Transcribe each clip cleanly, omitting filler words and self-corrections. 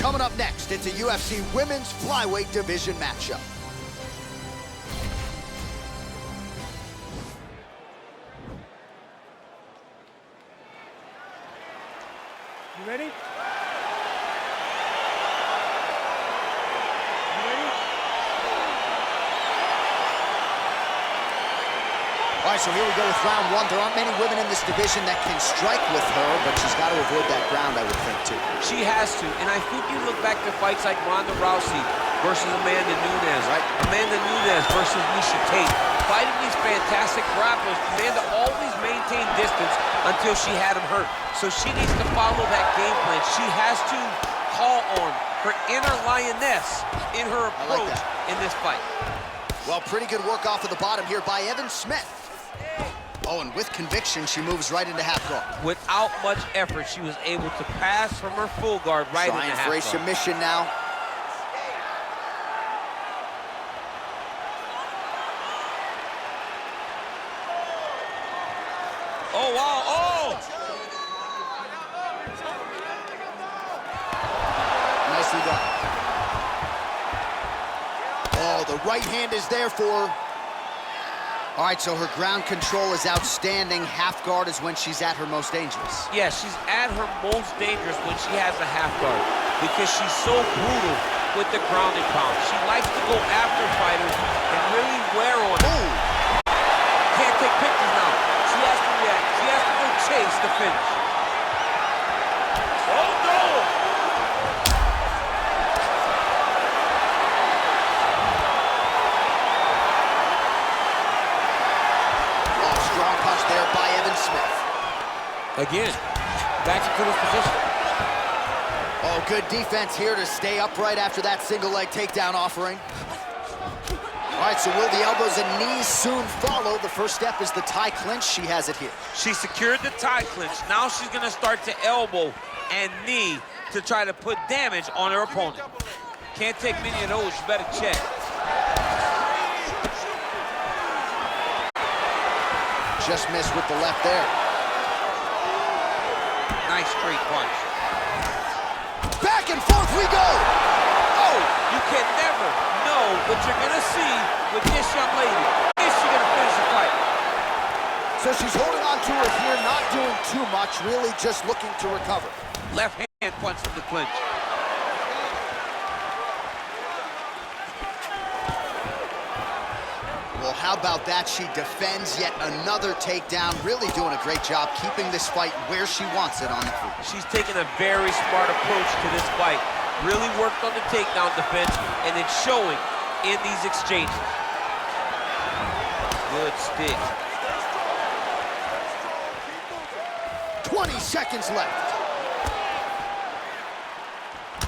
Coming up next, it's a UFC Women's Flyweight Division matchup. You ready? All right, so here we go with round one. There aren't many women in this division that can strike with her, but she's got to avoid that ground, I would think, too. She has to, and I think you look back to fights like Ronda Rousey versus Amanda Nunes, right? Amanda Nunes versus Miesha Tate. Fighting these fantastic grapplers, Amanda always maintained distance until she had him hurt. So she needs to follow that game plan. She has to call on her inner lioness in her approach in this fight. Well, pretty good work off of the bottom here by Evan Smith. Oh, and with conviction, she moves right into half guard. Without much effort, she was able to pass from her full guard right into half guard. Trying for a submission now. Oh, wow, oh! Nicely done. Oh, the right hand is there for her. All right, so her ground control is outstanding. Half guard is when she's at her most dangerous. Yeah, she's at her most dangerous when she has a half guard because she's so brutal with the ground and pound. She likes to go after fighters and really wear on them. Can't take pictures now. She has to react. She has to go chase the finish. Oh, no! There by Evan Smith. Again, back into this position. Oh, good defense here to stay upright after that single leg takedown offering. All right, so will the elbows and knees soon follow? The first step is the tie clinch. She has it here. She secured the tie clinch. Now she's gonna start to elbow and knee to try to put damage on her opponent. Can't take many of those, you better check. Just missed with the left there. Nice straight punch. Back and forth we go! Oh, you can never know what you're gonna see with this young lady. Is she gonna finish the fight? So she's holding on to her here, not doing too much, really just looking to recover. Left hand punch from the clinch. Well, how about that? She defends yet another takedown, really doing a great job keeping this fight where she wants it on the feet. She's taken a very smart approach to this fight. Really worked on the takedown defense, and it's showing in these exchanges. Good stick. 20 seconds left.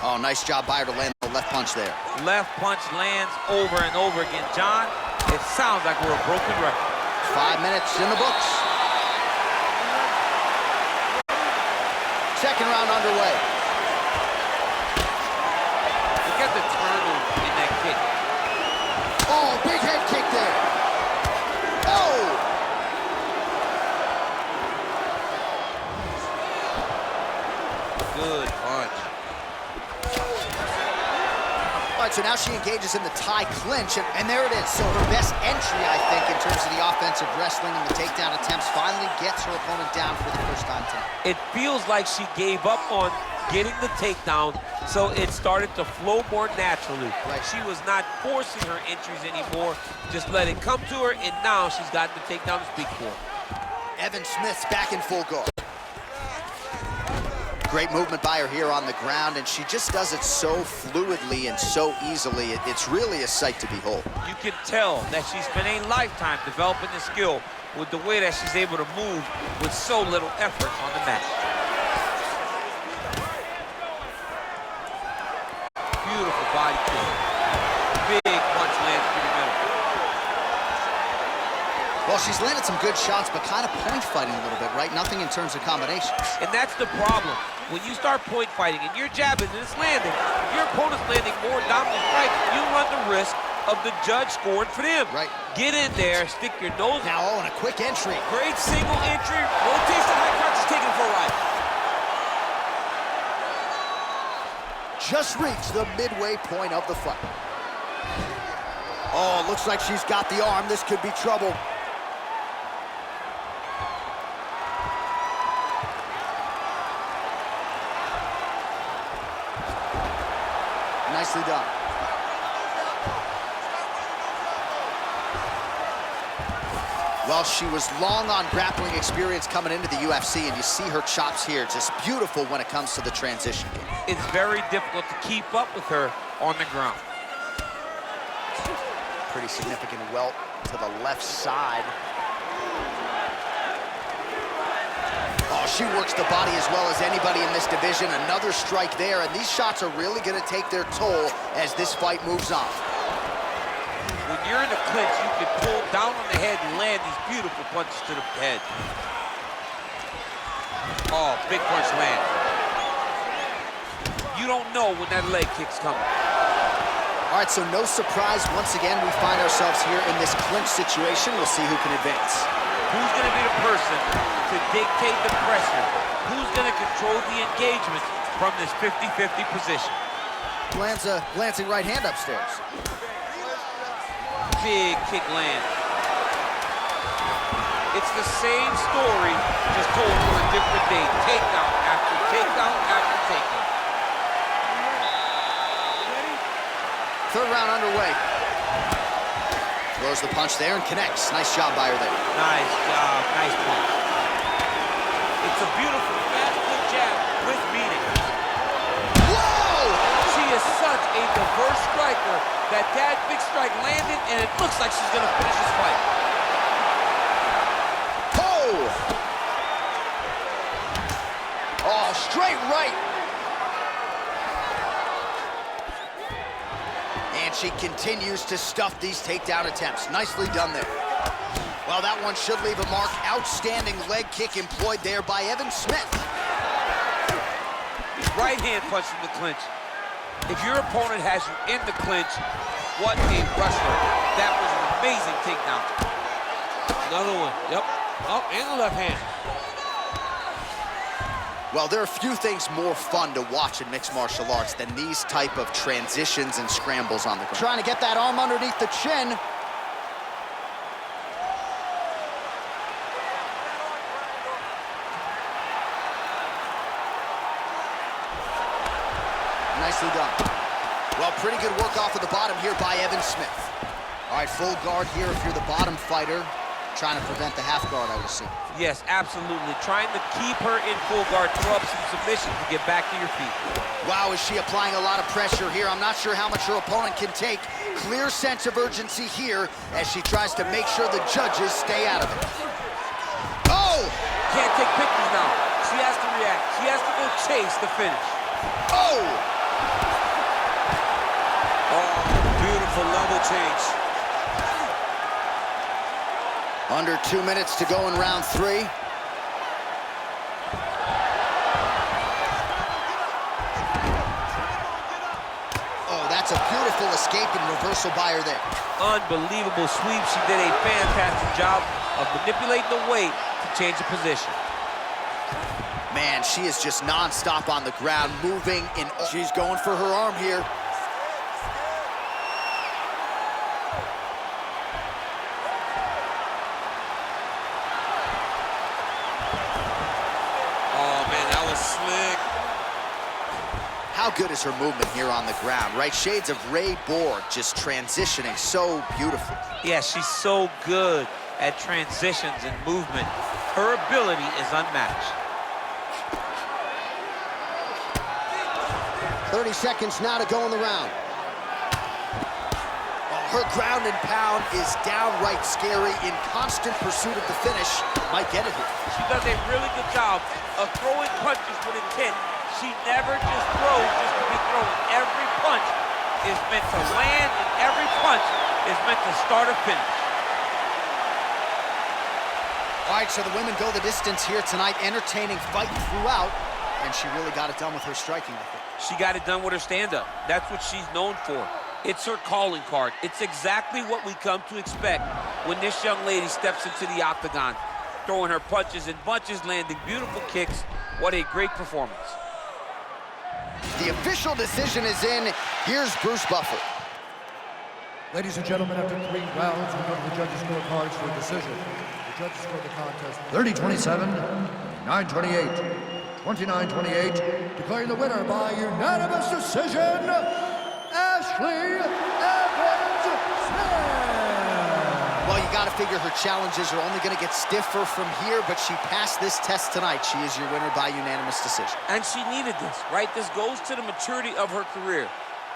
Oh, nice job by her to land the left punch there. Left punch lands over and over again. John, it sounds like we're a broken record. 5 minutes in the books. Second round underway. Look at the turtle in that kick. Oh, big head kick there. Oh! Good punch. All right, so now she engages in the tie clinch, and there it is. So her best entry, I think, in terms of the offensive wrestling and the takedown attempts, finally gets her opponent down for the first time tonight. It feels like she gave up on getting the takedown, so it started to flow more naturally. Right. She was not forcing her entries anymore, just let it come to her, and now she's got the takedown to speak for. Evan Smith's back in full guard. Great movement by her here on the ground, and she just does it so fluidly and so easily. It's really a sight to behold. You can tell that she's spent a lifetime developing the skill with the way that she's able to move with so little effort on the mat. Beautiful body kick. Big punch lands through the middle. Well, she's landed some good shots, but kind of point fighting a little bit, right? Nothing in terms of combinations. And that's the problem. When you start point fighting and you're jabbing and it's landing, if your opponent's landing more dominant strikes, you run the risk of the judge scoring for them. Right. Get in there, stick your nose. Now, oh, and a quick entry. Great single entry, rotates the high crotch, is taken for a ride. just reached the midway point of the fight. Oh, looks like she's got the arm. This could be trouble. Nicely done. Well, she was long on grappling experience coming into the UFC, and you see her chops here, just beautiful when it comes to the transition game. It's very difficult to keep up with her on the ground. Pretty significant welt to the left side. Oh, she works the body as well as anybody in this division. Another strike there, and these shots are really going to take their toll as this fight moves on. When you're in the clinch, you can pull down on the head and land these beautiful punches to the head. Oh, big punch land. You don't know when that leg kick's coming. All right, so no surprise. Once again, we find ourselves here in this clinch situation. We'll see who can advance. Who's going to be the person to dictate the pressure? Who's going to control the engagement from this 50-50 position? Lands a glancing right hand upstairs. Big kick land. It's the same story, just told on a different day. Takedown after takedown after takedown. Third round underway. Throws the punch there and connects. Nice job by her there. Nice job, nice punch. It's a beautiful fast good jab with meaning. Whoa! She is such a diverse striker that big strike landed, and it looks like she's gonna finish this fight. Oh, straight right. And she continues to stuff these takedown attempts. Nicely done there. Well, that one should leave a mark. Outstanding leg kick employed there by Evan Smith. Right hand punch from the clinch. If your opponent has you in the clinch, what a wrestler. That was an amazing takedown. Another one, yep. Oh, and the left hand. Well, there are few things more fun to watch in mixed martial arts than these type of transitions and scrambles on the ground. Trying to get that arm underneath the chin. Nicely done. Well, pretty good work off of the bottom here by Evan Smith. All right, full guard here if you're the bottom fighter. Trying to prevent the half guard, I would assume. Yes, absolutely. Trying to keep her in full guard, throw up some submission to get back to your feet. Wow, is she applying a lot of pressure here? I'm not sure how much her opponent can take. Clear sense of urgency here as she tries to make sure the judges stay out of it. Oh! Can't take pictures now. She has to react. She has to go chase the finish. Oh! Oh, beautiful level change. Under 2 minutes to go in round 3. Oh, that's a beautiful escape and reversal by her there. Unbelievable sweep. She did a fantastic job of manipulating the weight to change the position. Man, she is just non-stop on the ground, moving in. She's going for her arm here. Slick. How good is her movement here on the ground, right? Shades of Ray Borg, just transitioning so beautifully. Yeah, she's so good at transitions and movement. Her ability is unmatched. 30 seconds now to go in the round. Her ground and pound is downright scary, in constant pursuit of the finish. Might get it here. She does a really good job of throwing punches with intent. She never just throws just to be throwing. Every punch is meant to land, and every punch is meant to start or finish. All right, so the women go the distance here tonight, entertaining fight throughout, and she really got it done with her striking, I think. She got it done with her stand-up. That's what she's known for. It's her calling card. It's exactly what we come to expect when this young lady steps into the octagon, throwing her punches in bunches, landing beautiful kicks. What a great performance. The official decision is in. Here's Bruce Buffer. Ladies and gentlemen, after 3 rounds, we go to the judges' scorecards for a decision. The judges scored the contest 30-27, 9-28, 29-28, declaring the winner by unanimous decision, Ashley Evans-Smith. Well, you got to figure her challenges are only going to get stiffer from here, but she passed this test tonight. She is your winner by unanimous decision. And she needed this, right? This goes to the maturity of her career.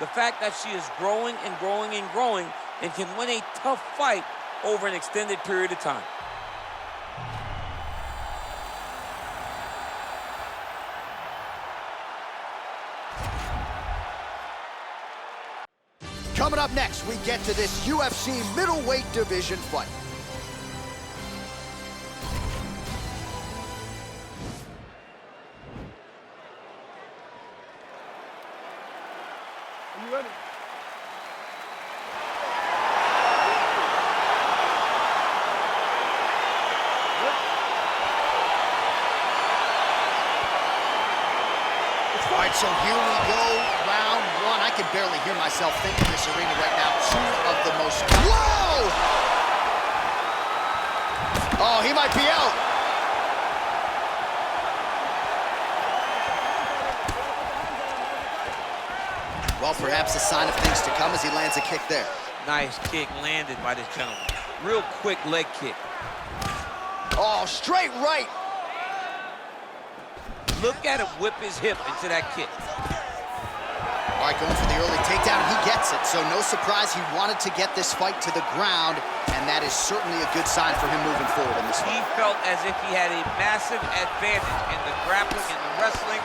The fact that she is growing and growing and growing and can win a tough fight over an extended period of time. Coming up next, we get to this UFC middleweight division fight. Are you ready? All right, so here we go, round 1. I can barely hear myself think in this arena right now. 2 of the most... Whoa! Oh, he might be out. Well, perhaps a sign of things to come as he lands a kick there. Nice kick landed by this gentleman. Real quick leg kick. Oh, straight right. Look at him whip his hip into that kick. All right, going for the early takedown, and he gets it. So no surprise, he wanted to get this fight to the ground, and that is certainly a good sign for him moving forward in this fight. He felt as if he had a massive advantage in the grappling and the wrestling.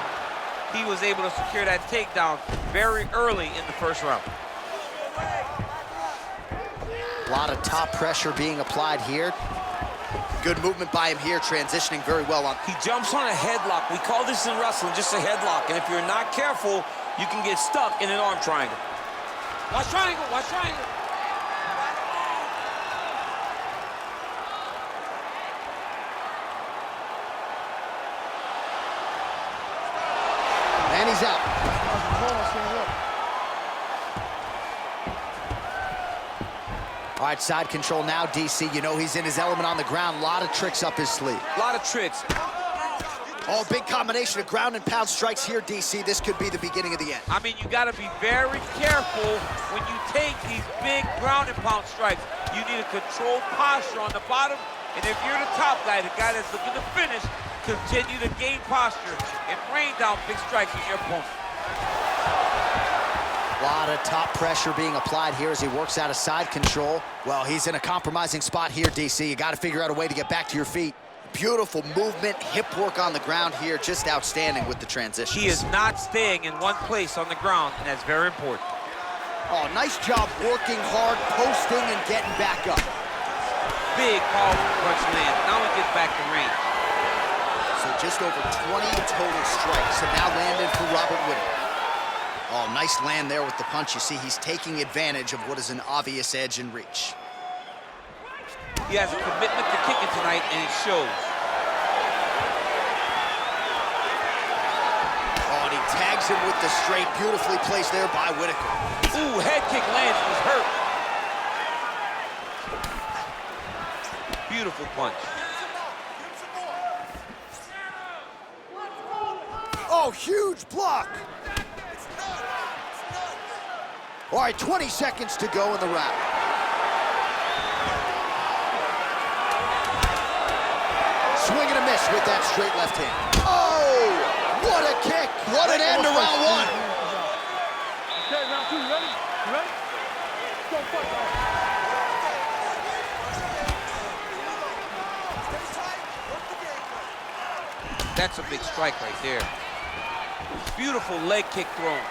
He was able to secure that takedown very early in the first round. A lot of top pressure being applied here. Good movement by him here, transitioning very well on. He jumps on a headlock. We call this in wrestling just a headlock, and if you're not careful, you can get stuck in an arm triangle. Watch triangle, watch triangle. And he's out. All right, side control now, DC. You know he's in his element on the ground. A lot of tricks up his sleeve. A lot of tricks. Oh, big combination of ground and pound strikes here, DC. This could be the beginning of the end. I mean, you got to be very careful when you take these big ground and pound strikes. You need a controlled posture on the bottom, and if you're the top guy, the guy that's looking to finish, continue to gain posture and rain down big strikes on your opponent. A lot of top pressure being applied here as he works out of side control. Well, he's in a compromising spot here, DC. You got to figure out a way to get back to your feet. Beautiful movement, hip work on the ground here, just outstanding with the transitions. He is not staying in one place on the ground, and that's very important. Oh, nice job working hard, posting, and getting back up. Big powerful punch land. Now he gets back to range. So just over 20 total strikes have now landed for Robert Whittaker. Oh, nice land there with the punch. You see, he's taking advantage of what is an obvious edge and reach. He has a commitment to kicking tonight, and it shows. Oh, and he tags him with the straight. Beautifully placed there by Whittaker. Ooh, head kick lands, was hurt. Beautiful punch. Oh, huge block. All right, 20 seconds to go in the round. Swing and a miss with that straight left hand. Oh, what a kick. What an end to round 1. Okay, round 2, you ready? You ready? Go fight. That's a big strike right there. Beautiful leg kick thrown.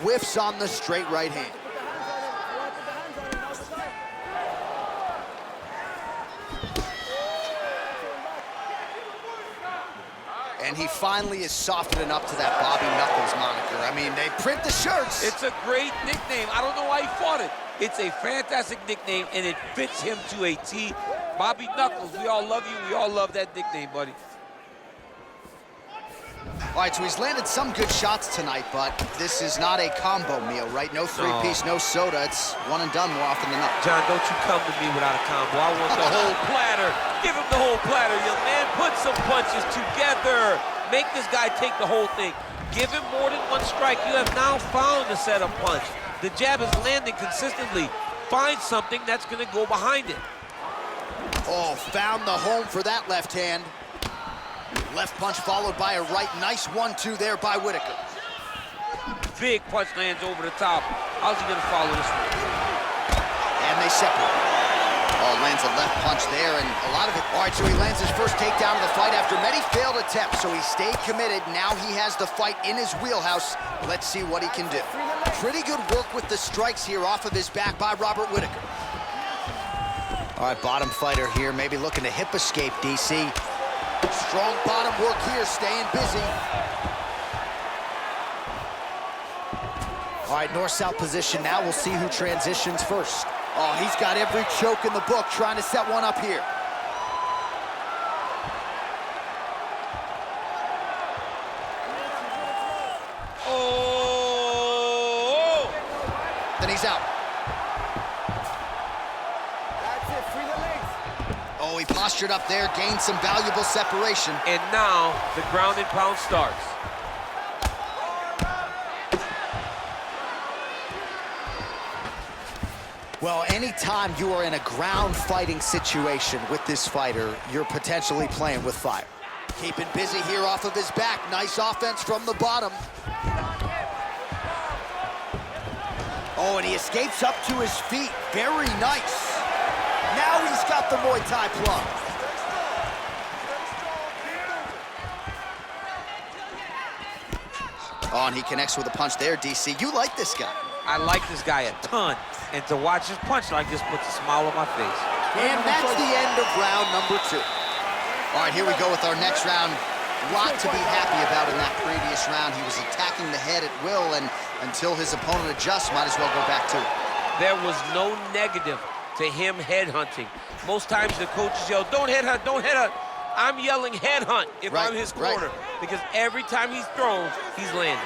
Whiffs on the straight right hand. And And he finally is softening up to that Bobby Knuckles moniker. I mean, they print the shirts. It's a great nickname. I don't know why he fought it. It's a fantastic nickname, and it fits him to a T. Bobby Knuckles, we all love you. We all love that nickname, buddy. All right, so he's landed some good shots tonight, but this is not a combo meal, right? No three-piece, no soda. It's one and done more often than not. John, don't you come to me without a combo. I want the whole platter. Give him the whole platter, young man. Put some punches together. Make this guy take the whole thing. Give him more than one strike. You have now found the setup punch. The jab is landing consistently. Find something that's going to go behind it. Oh, found the home for that left hand. Left punch followed by a right. Nice 1-2 there by Whitaker. Big punch lands over the top. How's he going to follow this one? And they separate. Oh, lands a left punch there, and a lot of it. All right, so he lands his first takedown of the fight after many failed attempts, so he stayed committed. Now he has the fight in his wheelhouse. Let's see what he can do. Pretty good work with the strikes here off of his back by Robert Whitaker. All right, bottom fighter here, maybe looking to hip escape, DC. Strong bottom work here, staying busy. All right, north-south position now. We'll see who transitions first. Oh, he's got every choke in the book trying to set one up here. Oh! Then he's out. That's it, free the legs. Oh, he postured up there, gained some valuable separation. And now the ground and pound starts. Well, anytime you are in a ground fighting situation with this fighter, you're potentially playing with fire. Keeping busy here off of his back. Nice offense from the bottom. Oh, and he escapes up to his feet. Very nice. Now he's got the Muay Thai plug. Oh, and he connects with a punch there, DC. You like this guy. I like this guy a ton. And to watch his punch like this puts a smile on my face. And that's the end of round number 2. All right, here we go with our next round. Lot to be happy about in that previous round. He was attacking the head at will, and until his opponent adjusts, might as well go back to it. There was no negative to him headhunting. Most times the coaches yell, don't headhunt, don't headhunt. I'm yelling headhunt if I'm his corner, because every time he's thrown, he's landing.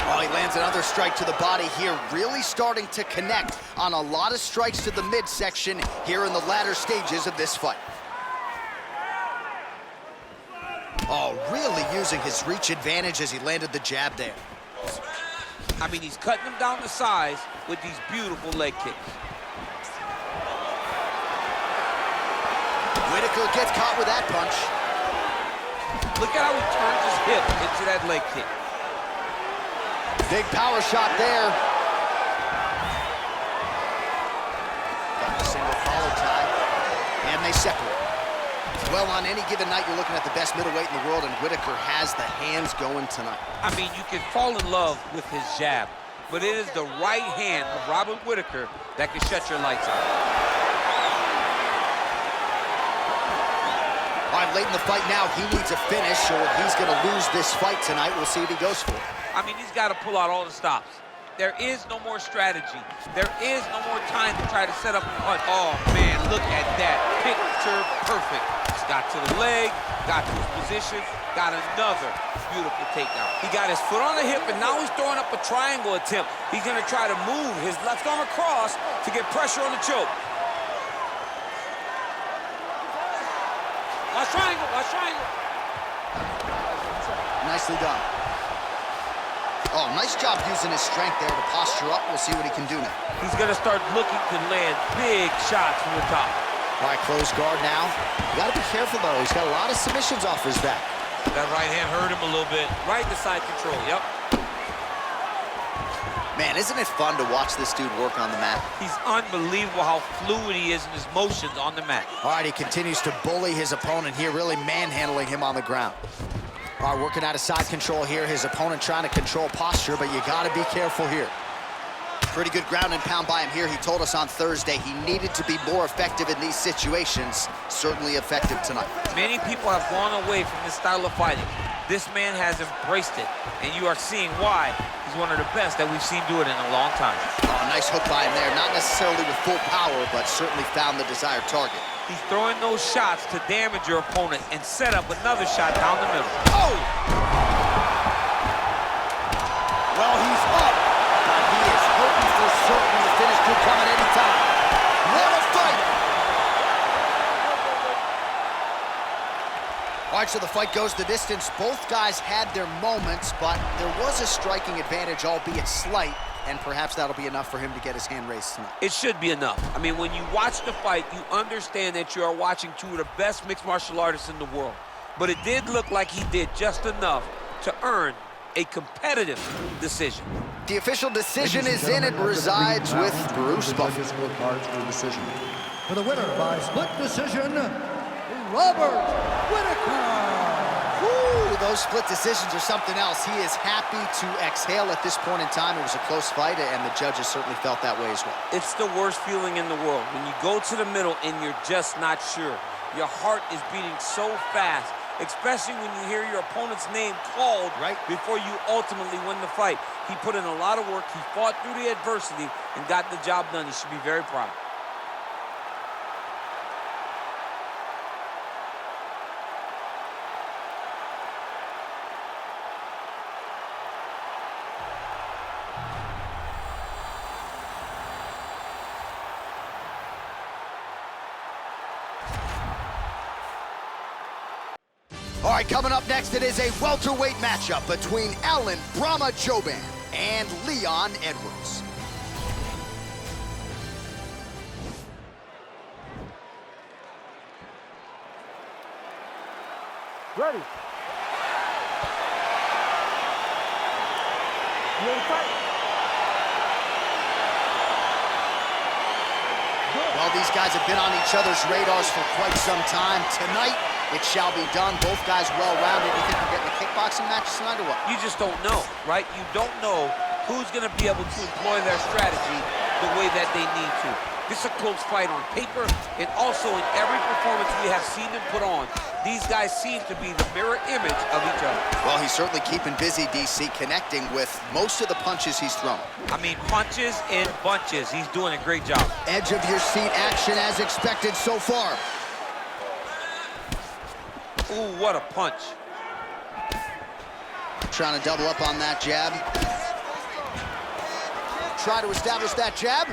Oh, he lands another strike to the body here, really starting to connect on a lot of strikes to the midsection here in the latter stages of this fight. Oh, really using his reach advantage as he landed the jab there. I mean, he's cutting him down to size with these beautiful leg kicks. Whitaker gets caught with that punch. Look at how he turns his hip into that leg kick. Big power shot there. Got the single follow tie, and they separate. Well, on any given night, you're looking at the best middleweight in the world, and Whitaker has the hands going tonight. I mean, you can fall in love with his jab, but it is the right hand of Robert Whitaker that can shut your lights out. All right, late in the fight now, he needs a finish, or he's going to lose this fight tonight. We'll see if he goes for it. I mean, he's got to pull out all the stops. There is no more strategy. There is no more time to try to set up a punch. Oh, man, look at that. Picture perfect. He's got to the leg, got to his position, got another beautiful takedown. He got his foot on the hip, and now he's throwing up a triangle attempt. He's going to try to move his left arm across to get pressure on the choke. Watch triangle, watch triangle. Nicely done. Oh, nice job using his strength there to posture up. We'll see what he can do now. He's going to start looking to land big shots from the top. All right, close guard now. You got to be careful, though. He's got a lot of submissions off his back. That right hand hurt him a little bit. Right to side control, yep. Man, isn't it fun to watch this dude work on the mat? He's unbelievable how fluid he is in his motions on the mat. All right, he continues to bully his opponent here, really manhandling him on the ground. All right, working out of side control here. His opponent trying to control posture, but you got to be careful here. Pretty good ground and pound by him here. He told us on Thursday he needed to be more effective in these situations. Certainly effective tonight. Many people have gone away from this style of fighting. This man has embraced it, and you are seeing why he's one of the best that we've seen do it in a long time. Oh, nice hook by him there. Not necessarily with full power, but certainly found the desired target. He's throwing those shots to damage your opponent and set up another shot down the middle. Oh! Well, he's up, but he is hoping for certain the finish could come at any time. What a fight! All right, so the fight goes the distance. Both guys had their moments, but there was a striking advantage, albeit slight, and perhaps that'll be enough for him to get his hand raised tonight. It should be enough. I mean, when you watch the fight, you understand that you are watching two of the best mixed martial artists in the world. But it did look like he did just enough to earn a competitive decision. The official decision is in. It resides with Bruce Buffer. For the winner by split decision, Robert Whittaker. Ooh, those split decisions are something else. He is happy to exhale at this point in time. It was a close fight, and the judges certainly felt that way as well. It's the worst feeling in the world when you go to the middle and you're just not sure. Your heart is beating so fast, especially when you hear your opponent's name called right before you ultimately win the fight. He put in a lot of work. He fought through the adversity and got the job done. He should be very proud. All right, coming up next, it is a welterweight matchup between Alan Brahma Joban and Leon Edwards. Ready. You ready to fight? Well, these guys have been on each other's radars for quite some time. Tonight, it shall be done. Both guys well-rounded. You think we're getting a kickboxing match tonight or what? You just don't know, right? You don't know who's going to be able to employ their strategy the way that they need to. This is a close fight on paper, and also in every performance we have seen them put on. These guys seem to be the mirror image of each other. Well, he's certainly keeping busy, DC, connecting with most of the punches he's thrown. I mean, punches and bunches. He's doing a great job. Edge of your seat action as expected so far. Ooh, what a punch. Trying to double up on that jab. Try to establish that jab.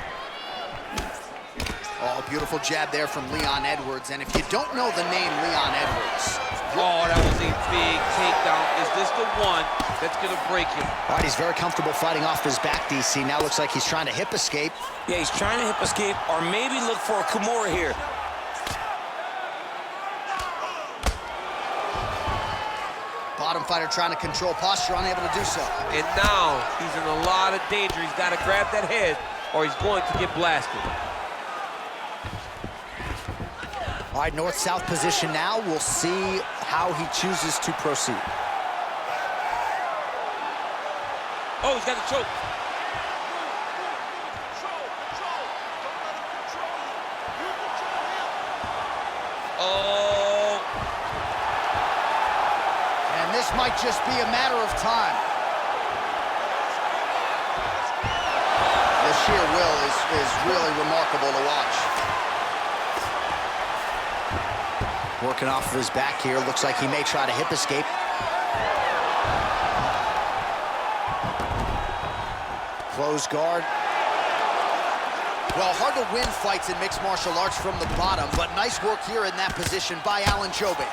Oh, beautiful jab there from Leon Edwards. And if you don't know the name Leon Edwards... Oh, that was a big takedown. Is this the one that's going to break him? All right, he's very comfortable fighting off his back, DC. Now looks like he's trying to hip escape. Yeah, he's trying to hip escape or maybe look for a Kimura here. Bottom fighter trying to control posture, unable to do so. And now he's in a lot of danger. He's got to grab that head or he's going to get blasted. All right, north-south position now. We'll see how he chooses to proceed. Oh, he's got the choke. Oh. And this might just be a matter of time. The sheer will is really remarkable to watch. Working off of his back here. Looks like he may try to hip escape. Close guard. Well, hard to win fights in mixed martial arts from the bottom, but nice work here in that position by Alan Joban.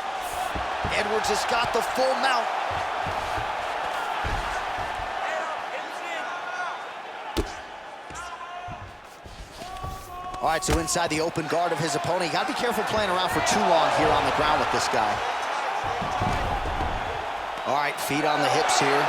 Edwards has got the full mount. All right, so inside the open guard of his opponent. You got to be careful playing around for too long here on the ground with this guy. All right, feet on the hips here.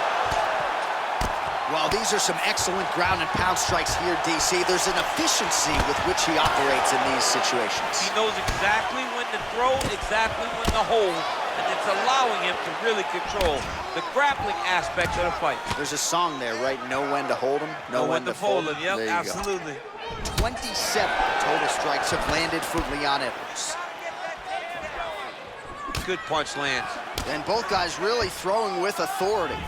Well, these are some excellent ground and pound strikes here, DC. There's an efficiency with which he operates in these situations. He knows exactly when to throw, exactly when to hold, and then it's allowing him to really control the grappling aspects of the fight. There's a song there, right? Know when to hold him, know when to fold him. Yep, there you absolutely. Go. 27 total strikes have landed for Leon Edwards. Good punch lands. And both guys really throwing with authority.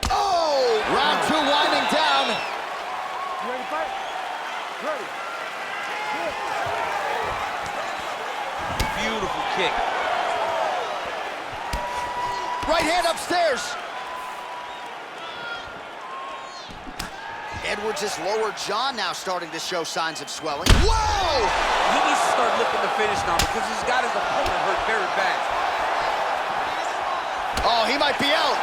Oh! Round 2 winding down. You ready to fight? Ready. Beautiful kick. Right hand upstairs. Edwards' lower jaw now starting to show signs of swelling. Whoa! He needs to start looking to finish now because he's got his opponent hurt very bad. Oh, he might be out.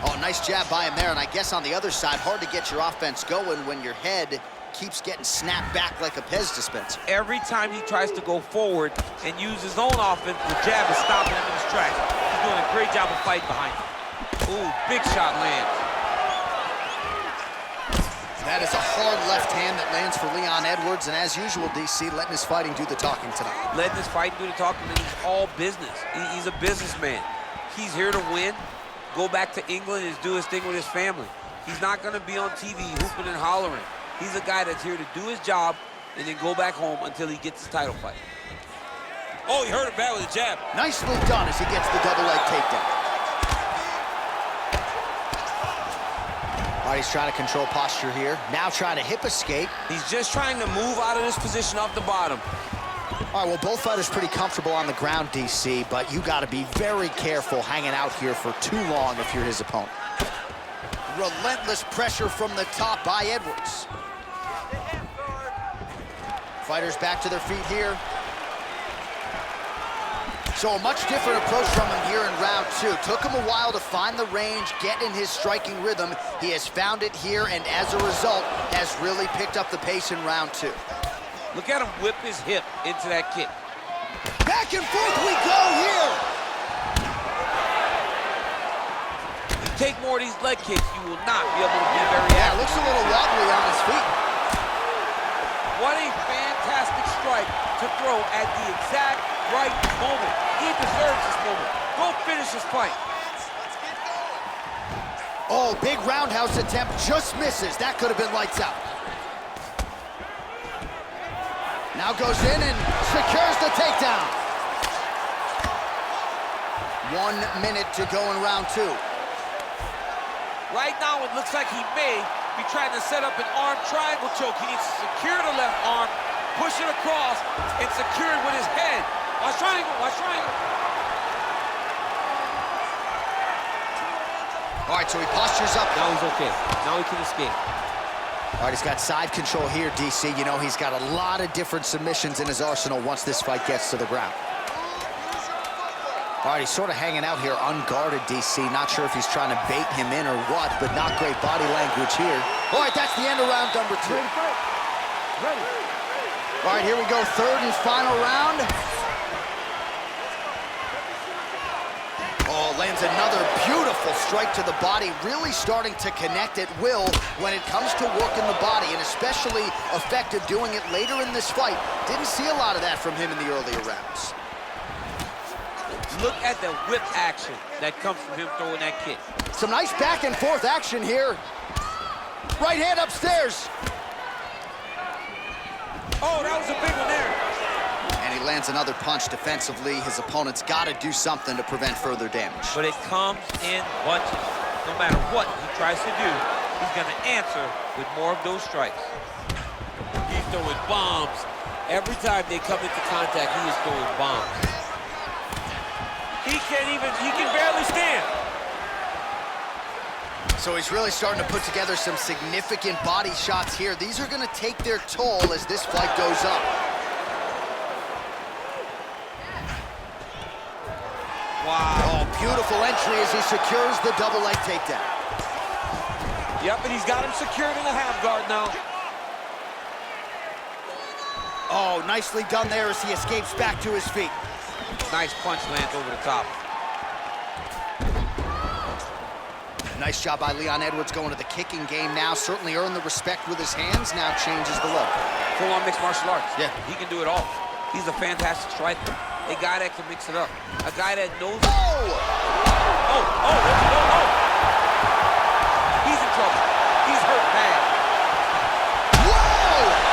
Oh, nice jab by him there, and I guess on the other side, hard to get your offense going when your head keeps getting snapped back like a Pez dispenser. Every time he tries to go forward and use his own offense, the jab is stopping him in his tracks. He's doing a great job of fighting behind him. Ooh, big shot lands. That is a hard left hand that lands for Leon Edwards, and as usual, DC letting his fighting do the talking tonight. Letting his fighting do the talking, and he's all business. He's a businessman. He's here to win, go back to England and do his thing with his family. He's not gonna be on TV hooping and hollering. He's a guy that's here to do his job and then go back home until he gets his title fight. Oh, he hurt him bad with a jab. Nicely done as he gets the double leg takedown. All right, he's trying to control posture here. Now trying to hip escape. He's just trying to move out of this position off the bottom. All right, well, both fighters pretty comfortable on the ground, DC, but you got to be very careful hanging out here for too long if you're his opponent. Relentless pressure from the top by Edwards. Fighters back to their feet here. So a much different approach from him here in round 2. Took him a while to find the range, get in his striking rhythm. He has found it here, and as a result, has really picked up the pace in round 2. Look at him whip his hip into that kick. Back and forth we go here. You take more of these leg kicks, you will not be able to be very Yeah, active. looks a little wobbly on his feet. What a fantastic strike to throw at the exact right moment. He deserves this moment. Go finish this fight. Oh, big roundhouse attempt, just misses. That could have been lights out. Now goes in and secures the takedown. 1 minute to go in round 2. Right now, it looks like he may be trying to set up an arm triangle choke. He needs to secure the left arm, push it across, and secure it with his head. Watch triangle, watch triangle. All right, so he postures up. Now he's okay. Now he can escape. All right, he's got side control here, DC. You know, he's got a lot of different submissions in his arsenal once this fight gets to the ground. All right, he's sort of hanging out here unguarded, DC. Not sure if he's trying to bait him in or what, but not great body language here. All right, that's the end of round number 2. Ready to fight? Ready. All right, here we go, third and final round. Oh, lands another beautiful strike to the body, really starting to connect at will when it comes to working the body, and especially effective doing it later in this fight. Didn't see a lot of that from him in the earlier rounds. Look at the whip action that comes from him throwing that kick. Some nice back and forth action here. Right hand upstairs. Oh, that was a big one there. And he lands another punch defensively. His opponent's got to do something to prevent further damage. But it comes in bunches. No matter what he tries to do, he's going to answer with more of those strikes. He's throwing bombs. Every time they come into contact, he is throwing bombs. He can barely stand. So he's really starting to put together some significant body shots here. These are going to take their toll as this fight goes up. Wow. Oh, beautiful entry as he secures the double leg takedown. Yep, and he's got him secured in the half guard now. Oh, nicely done there as he escapes back to his feet. Nice punch lands over the top. Nice job by Leon Edwards going to the kicking game now. Certainly earned the respect with his hands, now changes the level. Full-on mixed martial arts. Yeah. He can do it all. He's a fantastic striker. A guy that can mix it up. A guy that knows... Oh! Oh! He's in trouble. He's hurt bad. Whoa!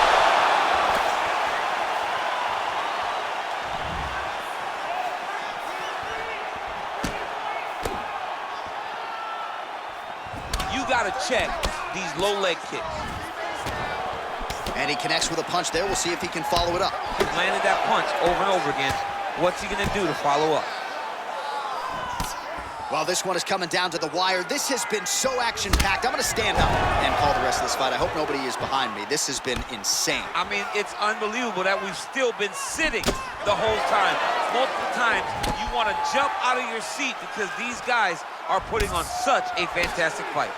You gotta check these low leg kicks. And he connects with a punch there. We'll see if he can follow it up. He's landed that punch over and over again. What's he gonna do to follow up? Well, this one is coming down to the wire. This has been so action-packed. I'm gonna stand up and call the rest of this fight. I hope nobody is behind me. This has been insane. I mean, it's unbelievable that we've still been sitting the whole time. Multiple times, you want to jump out of your seat because these guys are putting on such a fantastic fight.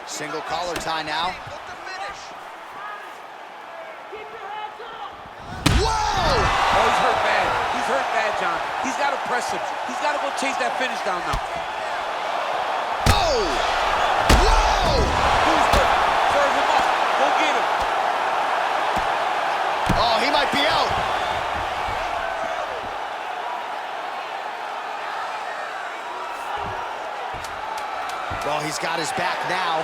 Single collar tie now. Whoa! Oh, he's hurt bad. He's hurt bad, John. He's got to press him. He's got to go chase that finish down now. Oh! Whoa! Who's hurt? Serve him up. Go get him. Oh, he might be out. Well, he's got his back now.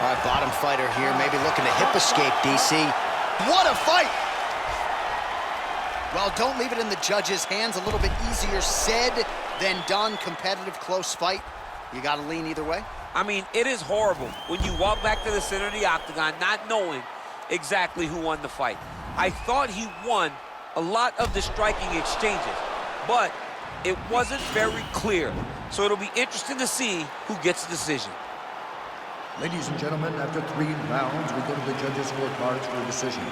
All right, bottom fighter here, maybe looking to hip escape, DC. What a fight! Well, don't leave it in the judges' hands. A little bit easier said than done. Competitive, close fight. You got to lean either way. I mean, it is horrible when you walk back to the center of the octagon not knowing exactly who won the fight. I thought he won a lot of the striking exchanges, but it wasn't very clear. So it'll be interesting to see who gets the decision. Ladies and gentlemen, after 3 rounds, we go to the judges' scorecards for a decision.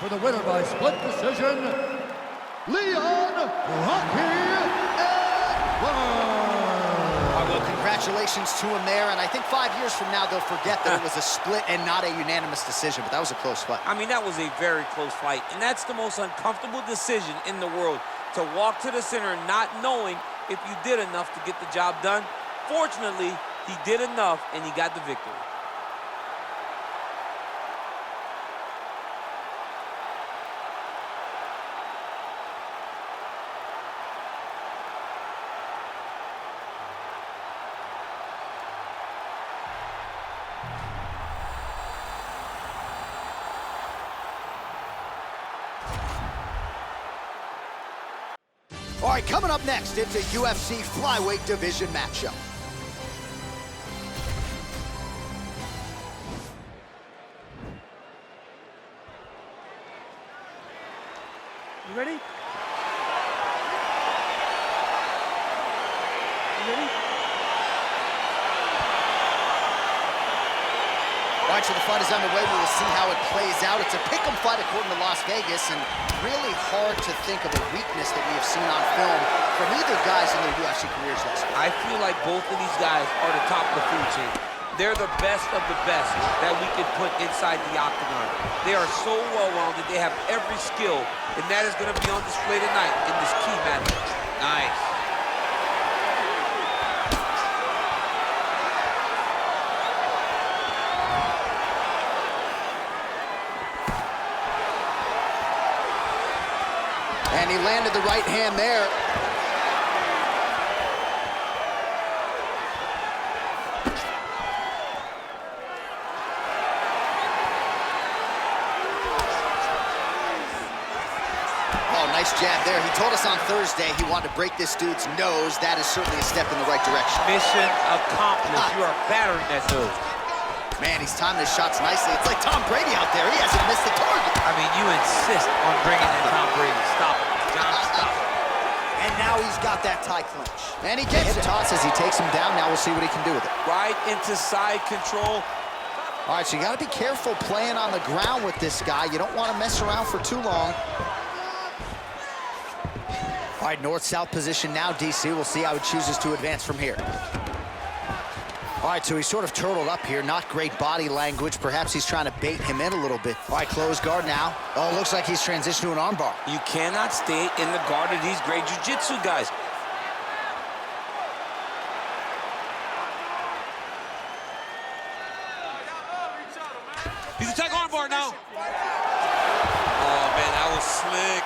For the winner by split decision, Leon "Rocky" Edwards. Well, congratulations to him there, and I think 5 years from now they'll forget that it was a split and not a unanimous decision, but that was a close fight. I mean, that was a very close fight, and that's the most uncomfortable decision in the world, to walk to the center not knowing if you did enough to get the job done. Fortunately, he did enough, and he got the victory. All right, coming up next, it's a UFC flyweight division matchup. You ready? You ready? All right, so the fight is underway. We will see how it plays out. It's a pick'em fight according to Las Vegas, and really hard to think of a weakness that we have seen on film from either guys in their UFC careers thus far. I feel like both of these guys are the top of the food chain. They're the best of the best that we could put inside the octagon. They are so well-rounded. They have every skill, and that is going to be on display tonight in this key match. Nice. And he landed the right hand there. Oh, nice jab there. He told us on Thursday he wanted to break this dude's nose. That is certainly a step in the right direction. Mission accomplished. You are battering that dude. Man, he's timing his shots nicely. It's like Tom Brady out there. He hasn't missed the target. I mean, you insist on bringing in Tom Brady. Stop it, John, stop it. And now he's got that tie clinch. And he gets it. Toss as he takes him down. Now we'll see what he can do with it. Right into side control. All right, so you got to be careful playing on the ground with this guy. You don't want to mess around for too long. All right, north-south position now, DC. We'll see how he chooses to advance from here. All right, so he's sort of turtled up here. Not great body language. Perhaps he's trying to bait him in a little bit. All right, closed guard now. Oh, looks like he's transitioned to an armbar. You cannot stay in the guard of these great jiu-jitsu guys. He's a tag armbar now. Oh, man, that was slick.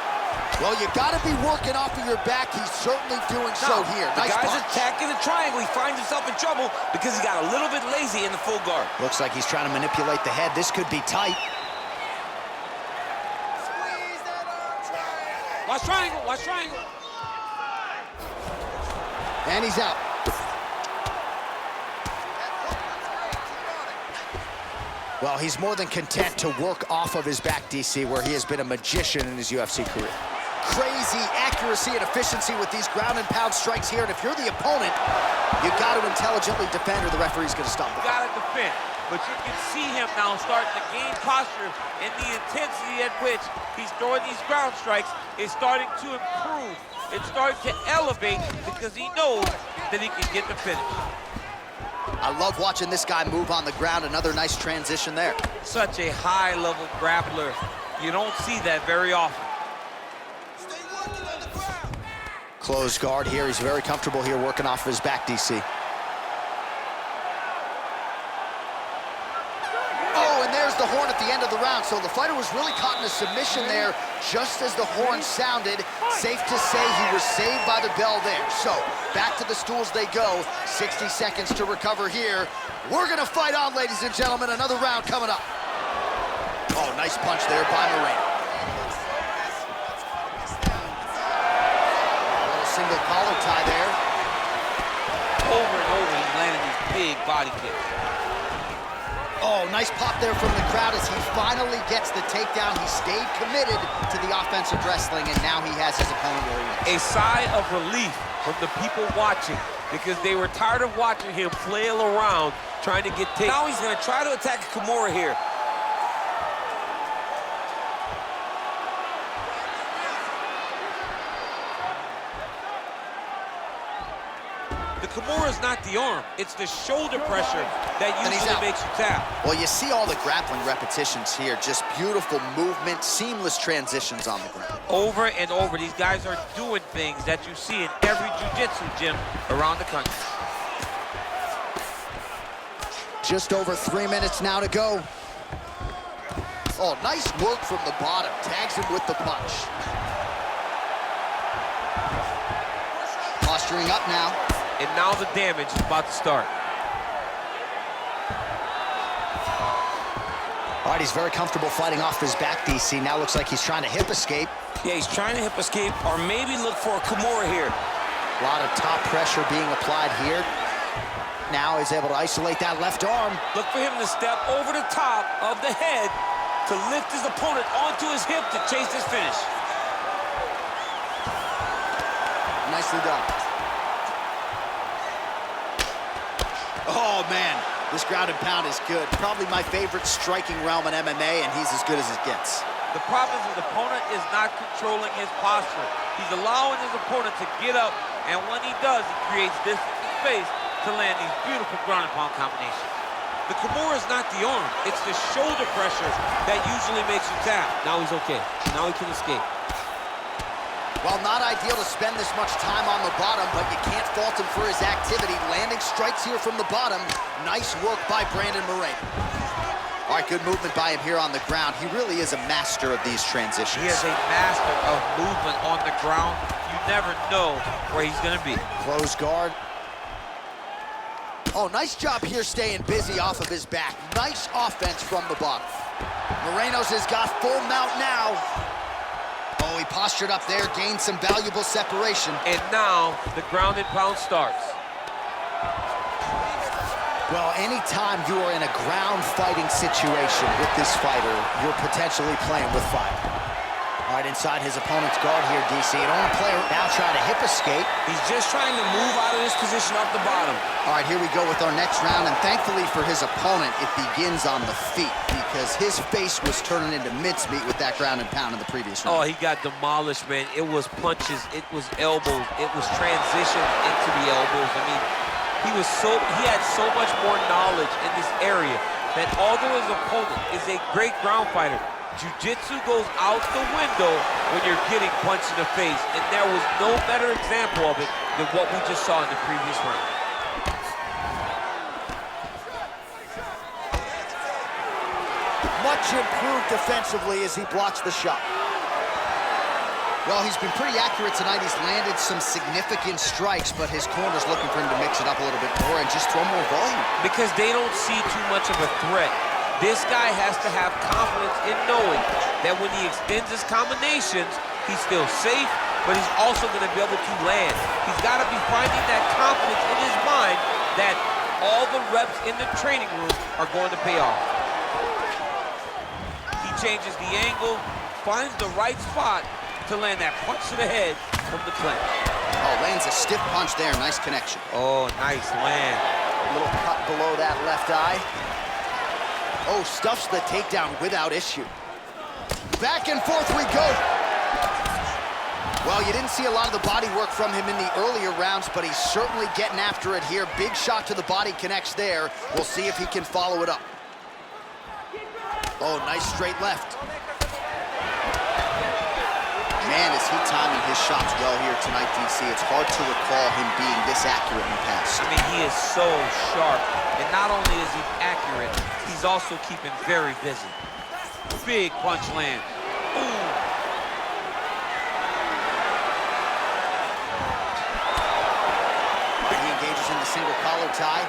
Well, you got to be working off of your back. He's certainly doing so here. The Nice guy's punch. attacking the triangle. He finds himself in trouble because he got a little bit lazy in the full guard. Looks like he's trying to manipulate the head. This could be tight. Watch triangle, watch triangle. And he's out. Well, he's more than content to work off of his back, DC, where he has been a magician in his UFC career. Crazy accuracy and efficiency with these ground and pound strikes here. And if you're the opponent, you've got to intelligently defend or the referee's going to stop the Got to defend. But you can see him now starting to gain posture, and the intensity at which he's throwing these ground strikes is starting to improve. It's starting to elevate because he knows that he can get the finish. I love watching this guy move on the ground. Another nice transition there. Such a high-level grappler. You don't see that very often. Stay working on the ground. Closed guard here. He's very comfortable here working off of his back, DC. Oh, and there's the horn at the end of the round. So the fighter was really caught in a submission there just as the horn sounded. Safe to say he was saved by the bell there. So back to the stools they go. 60 seconds to recover here. We're going to fight on, ladies and gentlemen. Another round coming up. Oh, nice punch there by Moreno. A little single collar tie there. Over and over, he's landing these big body kicks. Oh, nice pop there from the crowd as he finally gets the takedown. He stayed committed to the offensive wrestling, and now he has his opponent where he wants. A sigh of relief from the people watching because they were tired of watching him flail around trying to get taken. Now he's going to try to attack Kimura here. The Kimura is not the arm, it's the shoulder pressure that usually makes you tap. Well, you see all the grappling repetitions here. Just beautiful movement, seamless transitions on the ground. Over and over, these guys are doing things that you see in every jiu-jitsu gym around the country. Just over 3 minutes now to go. Oh, nice work from the bottom. Tags him with the punch. Posturing up now. And now the damage is about to start. All right, he's very comfortable fighting off his back, DC. Now looks like he's trying to hip escape. Yeah, he's trying to hip escape or maybe look for a Kimura here. A lot of top pressure being applied here. Now he's able to isolate that left arm. Look for him to step over the top of the head to lift his opponent onto his hip to chase his finish. Nicely done. Oh, man, this ground and pound is good. Probably my favorite striking realm in MMA, and he's as good as it gets. The problem is his opponent is not controlling his posture. He's allowing his opponent to get up, and when he does, he creates distance and space to land these beautiful ground and pound combinations. The Kimura is not the arm, it's the shoulder pressure that usually makes you tap. Now he's okay. Now he can escape. Well, not ideal to spend this much time on the bottom, but you can't fault him for his activity. Landing strikes here from the bottom. Nice work by Brandon Moreno. All right, good movement by him here on the ground. He really is a master of these transitions. He is a master of movement on the ground. You never know where he's going to be. Close guard. Oh, nice job here staying busy off of his back. Nice offense from the bottom. Moreno's has got full mount now. Oh, he postured up there, gained some valuable separation. And now the ground and pound starts. Well, anytime you are in a ground fighting situation with this fighter, you're potentially playing with fire. All right, inside his opponent's guard here, DC. An arm player now trying to hip escape. He's just trying to move out of this position off the bottom. All right, here we go with our next round, and thankfully for his opponent, it begins on the feet because his face was turning into mincemeat with that ground and pound in the previous round. Oh, he got demolished, man. It was punches, it was elbows, it was transition into the elbows. I mean, he had so much more knowledge in this area that although his opponent is a great ground fighter, jiu-jitsu goes out the window when you're getting punched in the face, and there was no better example of it than what we just saw in the previous round. much improved defensively as he blocks the shot. Well, he's been pretty accurate tonight. He's landed some significant strikes, but his corner's looking for him to mix it up a little bit more and just throw more volume. Because they don't see too much of a threat. This guy has to have confidence in knowing that when he extends his combinations, he's still safe, but he's also going to be able to land. He's got to be finding that confidence in his mind that all the reps in the training room are going to pay off. He changes the angle, finds the right spot to land that punch to the head from the clinch. Oh, lands a stiff punch there. Nice connection. Oh, nice land. A little cut below that left eye. Oh, stuffs the takedown without issue. Back and forth we go. Well, you didn't see a lot of the body work from him in the earlier rounds, but he's certainly getting after it here. Big shot to the body connects there. We'll see if he can follow it up. Oh, nice straight left. Man, is he timing his shots well here tonight, DC. It's hard to recall him being this accurate in the past. I mean, he is so sharp. And not only is he accurate, he's also keeping very busy. Big punch land. Ooh. He engages in the single collar tie.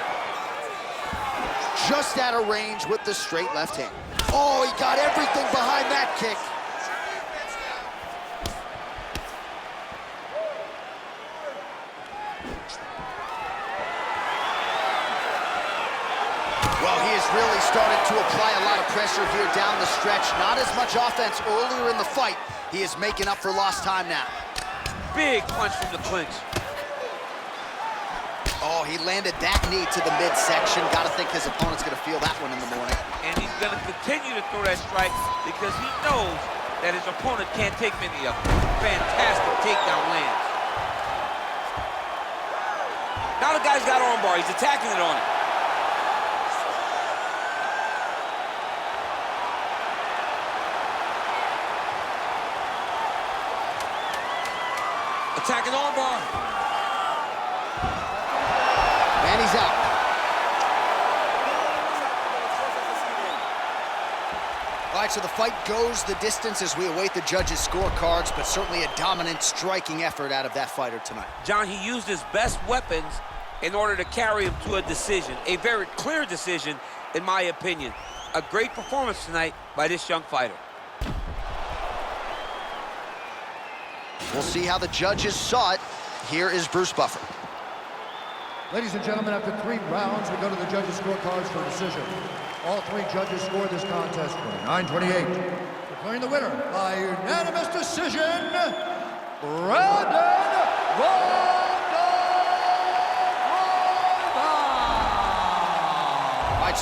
Just out of range with the straight left hand. Oh, he got everything behind that kick. Well, he has really started to apply a lot of pressure here down the stretch. Not as much offense earlier in the fight. He is making up for lost time now. Big punch from the clinch. Oh, he landed that knee to the midsection. Got to think his opponent's going to feel that one in the morning. And he's going to continue to throw that strike because he knows that his opponent can't take many of them. Fantastic takedown lands. Now the guy's got armbar. He's attacking it on him. Attacking armbar. And he's out. All right, so the fight goes the distance as we await the judges' scorecards, but certainly a dominant striking effort out of that fighter tonight. John, he used his best weapons in order to carry him to a decision. A very clear decision, in my opinion. A great performance tonight by this young fighter. We'll see how the judges saw it. Here is Bruce Buffer. Ladies and gentlemen, after 3 rounds, we go to the judges' scorecards for a decision. All 3 judges scored this contest 29-28. Declaring the winner by unanimous decision, Brandon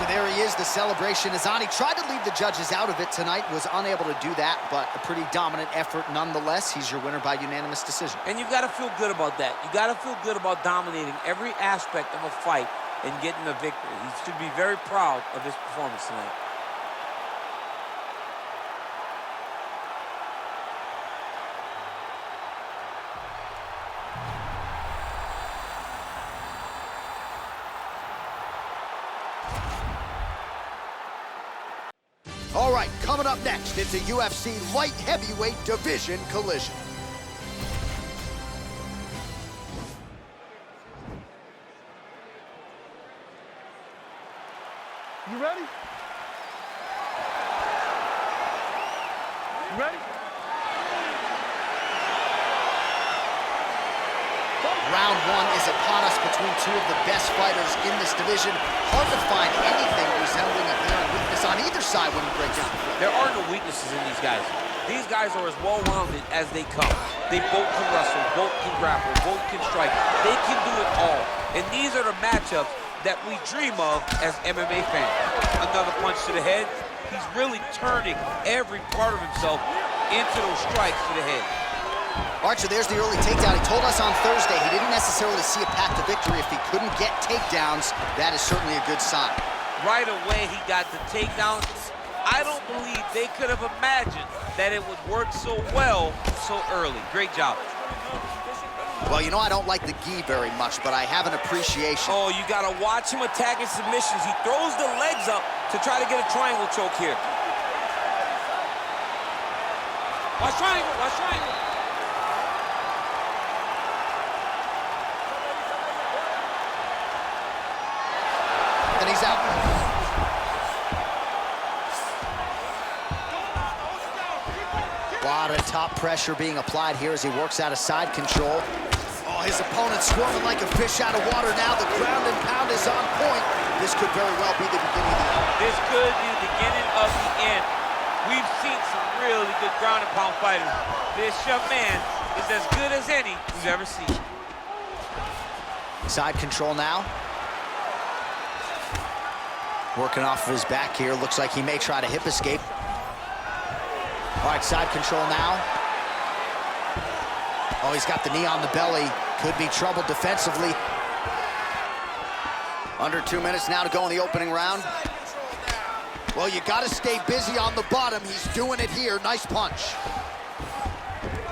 So there he is, the celebration is on. He tried to leave the judges out of it tonight, was unable to do that, but a pretty dominant effort nonetheless. He's your winner by unanimous decision. And you've got to feel good about that. You got to feel good about dominating every aspect of a fight and getting a victory. He should be very proud of his performance tonight. All right, coming up next, it's a UFC light heavyweight division collision. You ready? You ready? Round one is upon us between two of the best fighters in this division. Hard to find anything resembling a glaring weakness on either side when you break down. There are no weaknesses in these guys. These guys are as well-rounded as they come. They both can wrestle, both can grapple, both can strike. They can do it all. And these are the matchups that we dream of as MMA fans. Another punch to the head. He's really turning every part of himself into those strikes to the head. All right, so there's the early takedown. He told us on Thursday he didn't necessarily see a path to victory if he couldn't get takedowns. That is certainly a good sign. Right away, he got the takedown. I don't believe they could have imagined that it would work so well so early. Great job. Well, you know, I don't like the gi very much, but I have an appreciation. Oh, you got to watch him attacking submissions. He throws the legs up to try to get a triangle choke here. Watch triangle, watch triangle. And he's out. A lot of top pressure being applied here as he works out of side control. Oh, his opponent squirming like a fish out of water now. The ground and pound is on point. This could very well be the beginning of the end. This could be the beginning of the end. We've seen some really good ground and pound fighters. This young man is as good as any we've ever seen. Side control now. Working off of his back here. Looks like he may try to hip escape. All right, side control now. Oh, he's got the knee on the belly. Could be trouble defensively. Under 2 minutes now to go in the opening round. Well, you got to stay busy on the bottom. He's doing it here. Nice punch.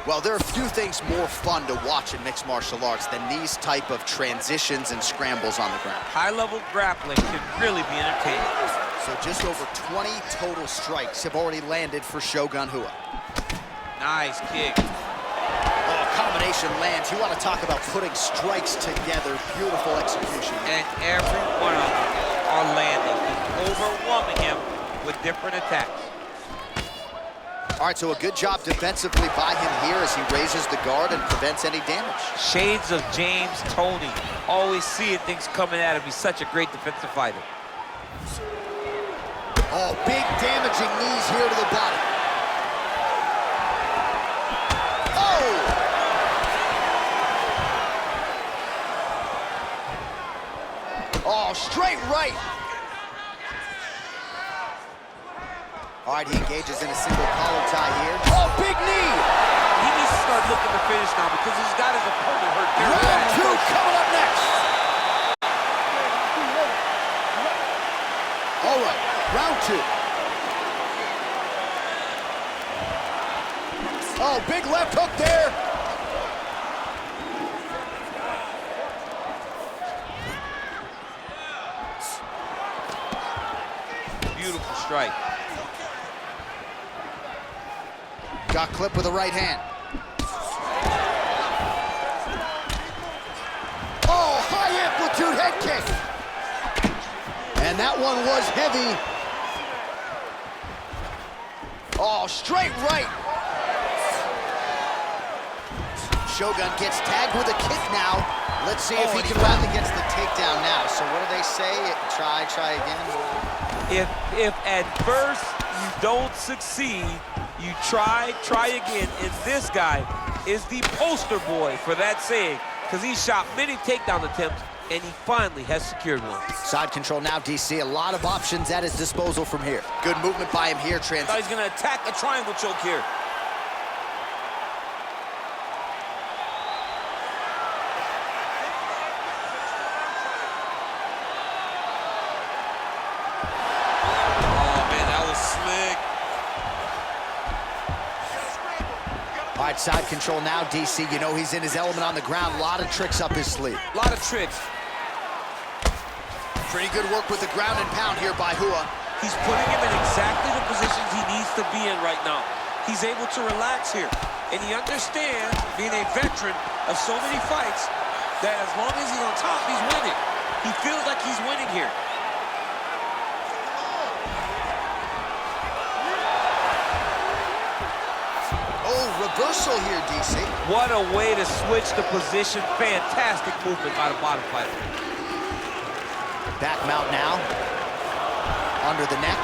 Well, there are few things more fun to watch in mixed martial arts than these type of transitions and scrambles on the ground. High-level grappling can really be entertaining. So just over 20 total strikes have already landed for Shogun Rua. Nice kick. Oh, combination lands. You want to talk about putting strikes together. Beautiful execution. And every one of them are landing. He's overwhelming him with different attacks. All right, so a good job defensively by him here as he raises the guard and prevents any damage. Shades of James Toney. Always seeing things coming at him. He's such a great defensive fighter. Oh, big damaging knees here to the body. Oh, straight right. All right, he engages in a single collar tie here. Oh, big knee. He needs to start looking to finish now because he's got his opponent hurt very Round bad. 2 coming up next. All right, round 2. Oh, big left hook there. Beautiful strike. Got clipped with the right hand. Oh, high amplitude head kick. And that one was heavy. Oh, straight right. Shogun gets tagged with a kick now. Let's see if he can rally against the takedown now. So what do they say? Try again? If at first you don't succeed, you try again. And this guy is the poster boy for that saying because he shot many takedown attempts and he finally has secured one. Side control now, DC. A lot of options at his disposal from here. Good movement by him here, Now he's gonna attack a triangle choke here. All right, side control now, DC. You know he's in his element on the ground. A lot of tricks up his sleeve. A lot of tricks. Pretty good work with the ground and pound here by Rua. He's putting him in exactly the positions he needs to be in right now. He's able to relax here. And he understands, being a veteran of so many fights, that as long as he's on top, he's winning. He feels like he's winning here. Oh, reversal here, DC. What a way to switch the position. Fantastic movement by the bottom fighter. Back mount now. Under the neck.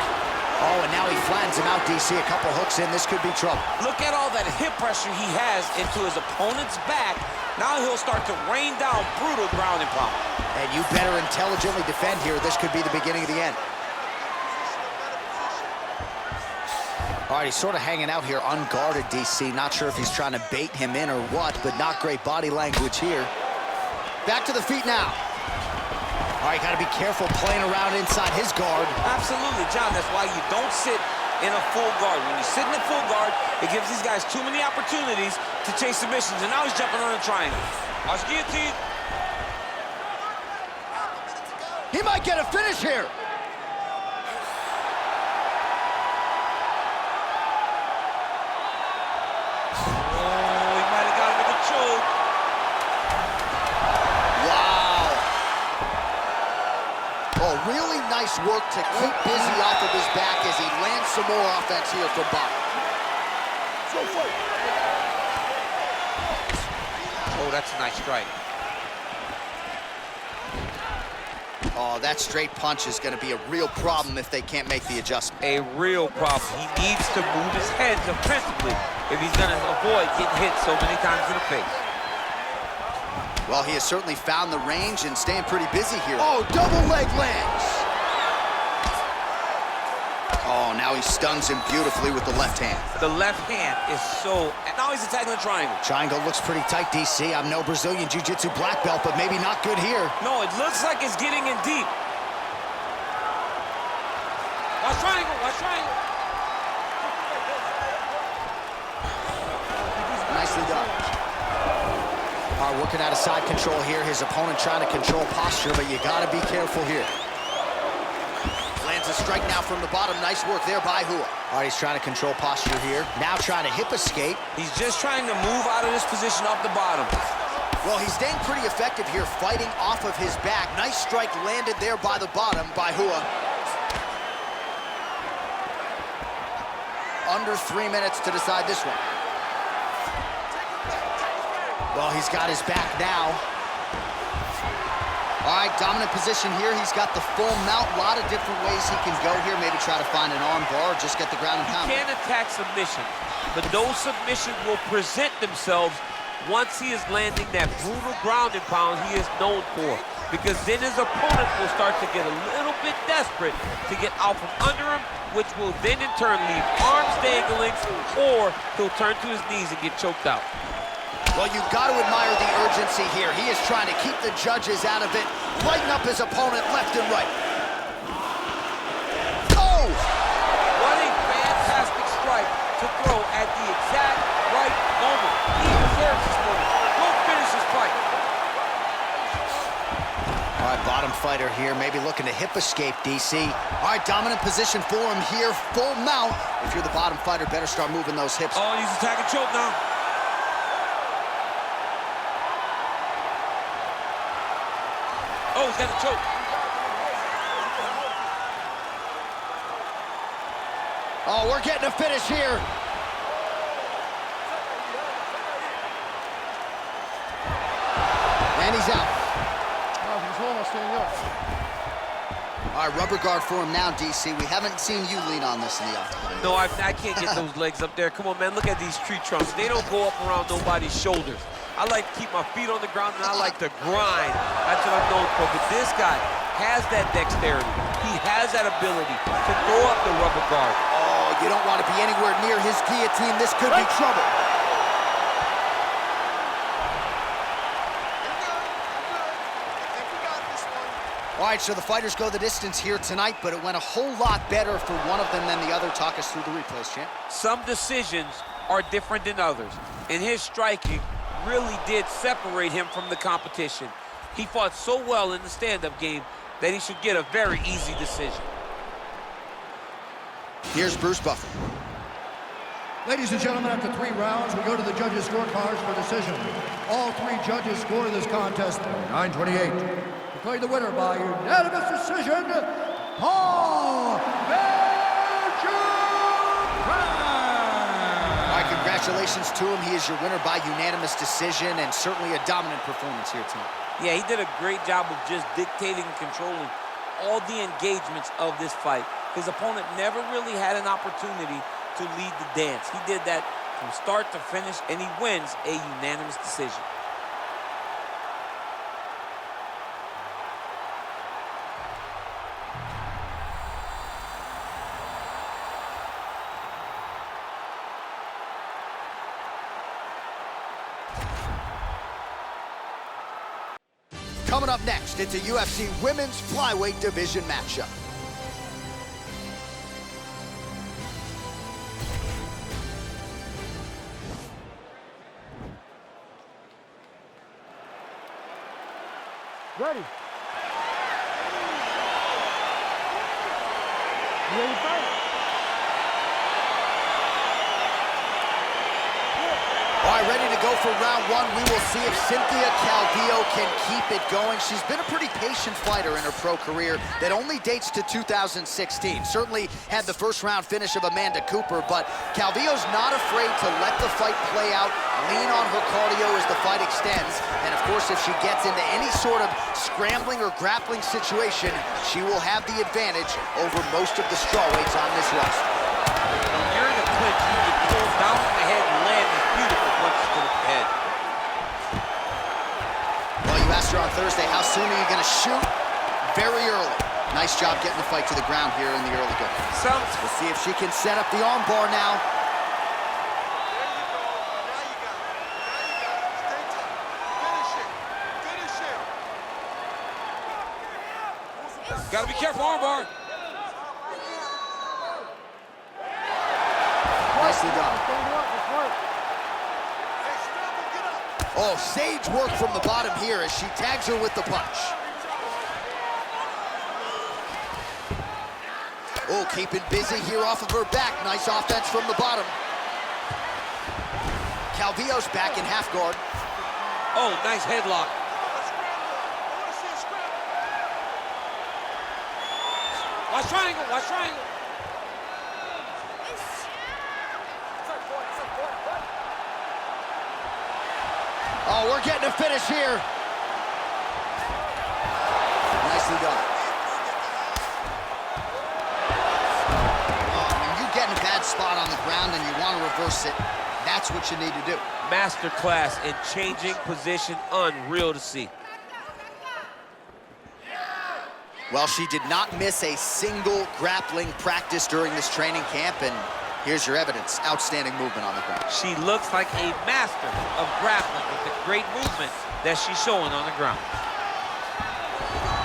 Oh, and now he flattens him out, DC. A couple hooks in. This could be trouble. Look at all that hip pressure he has into his opponent's back. Now he'll start to rain down brutal ground and pound. And you better intelligently defend here. This could be the beginning of the end. All right, he's sort of hanging out here unguarded, DC. Not sure if he's trying to bait him in or what, but not great body language here. Back to the feet now. All right, got to be careful playing around inside his guard. Absolutely, John. That's why you don't sit in a full guard. When you sit in a full guard, it gives these guys too many opportunities to chase submissions. And now he's jumping on a triangle. Watch guillotine. He might get a finish here. Oh, really nice work to keep busy off of his back as he lands some more offense here from bottom. Oh, that's a nice strike. Oh, that straight punch is going to be a real problem if they can't make the adjustment. A real problem. He needs to move his head defensively if he's going to avoid getting hit so many times in the face. Well, he has certainly found the range and staying pretty busy here. Oh, double leg lands. Oh, now he stuns him beautifully with the left hand. The left hand is so... And now he's attacking the triangle. Triangle looks pretty tight, DC. I'm no Brazilian Jiu-Jitsu black belt, but maybe not good here. No, it looks like it's getting in deep. Watch triangle, watch triangle. Nicely done. All right, working out of side control here. His opponent trying to control posture, but you got to be careful here. Lands a strike now from the bottom. Nice work there by Hua. All right, he's trying to control posture here. Now trying to hip escape. He's just trying to move out of this position off the bottom. Well, he's staying pretty effective here, fighting off of his back. Nice strike landed there by the bottom by Hua. Under 3 minutes to decide this one. Well, he's got his back now. All right, dominant position here. He's got the full mount. A lot of different ways he can go here. Maybe try to find an arm bar or just get the ground and pound. He can attack submission, but those submissions will present themselves once he is landing that brutal ground and pound he is known for. Because then his opponent will start to get a little bit desperate to get out from under him, which will then in turn leave arms dangling, or he'll turn to his knees and get choked out. Well, you've got to admire the urgency here. He is trying to keep the judges out of it, lighten up his opponent left and right. Oh! What a fantastic strike to throw at the exact right moment. He deserves this moment. Go finish this fight. All right, bottom fighter here, maybe looking to hip escape, DC. All right, dominant position for him here, full mount. If you're the bottom fighter, better start moving those hips. Oh, he's attacking choke now. Oh, he's got a choke. Oh, we're getting a finish here. And he's out. All right, rubber guard for him now, DC. We haven't seen you lean on this in the octagon. No, I can't get those legs up there. Come on, man, look at these tree trunks. They don't go up around nobody's shoulders. I like to keep my feet on the ground, and I like to grind. That's what I'm known for. But this guy has that dexterity. He has that ability to throw up the rubber guard. Oh, you don't want to be anywhere near his guillotine. This could be trouble. All right, so the fighters go the distance here tonight, but it went a whole lot better for one of them than the other. Talk us through the replays, champ. Some decisions are different than others, and his striking really did separate him from the competition. He fought so well in the stand-up game that he should get a very easy decision. Here's Bruce Buffer. Ladies and gentlemen, after 3 rounds, we go to the judges' scorecards for decision. All 3 judges scored this contest 9-28. Declared the winner by unanimous decision, Paul Benjamin. All right, congratulations to him. He is your winner by unanimous decision, and certainly a dominant performance here tonight. Yeah, he did a great job of just dictating and controlling all the engagements of this fight. His opponent never really had an opportunity to lead the dance. He did that from start to finish, and he wins a unanimous decision. Coming up next, it's a UFC Women's Flyweight Division matchup. Ready. You ready to fight? All All right, ready to go for round one. We will see if Cynthia Calvillo can keep it going. She's been a pretty patient fighter in her pro career that only dates to 2016. Certainly had the first round finish of Amanda Cooper, but Calvillo's not afraid to let the fight play out, lean on her cardio as the fight extends, and of course, if she gets into any sort of scrambling or grappling situation, she will have the advantage over most of the strawweights on this roster. When you're in a clinch, you can pull down on the head and land these beautiful punches to the head. Well, you asked her on Thursday, how soon are you going to shoot? Very early. Nice job getting the fight to the ground here in the early going. We'll see if she can set up the armbar now. Gotta be careful, armbar. Nicely done. Oh, sage work from the bottom here as she tags her with the punch. Oh, keeping busy here off of her back. Nice offense from the bottom. Calvillo's back in half guard. Oh, nice headlock. Watch triangle, watch triangle. Oh, we're getting a finish here. Nicely done. Oh, when you get in a bad spot on the ground and you want to reverse it, that's what you need to do. Masterclass in changing position, unreal to see. Well, she did not miss a single grappling practice during this training camp, and here's your evidence. Outstanding movement on the ground. She looks like a master of grappling with the great movement that she's showing on the ground.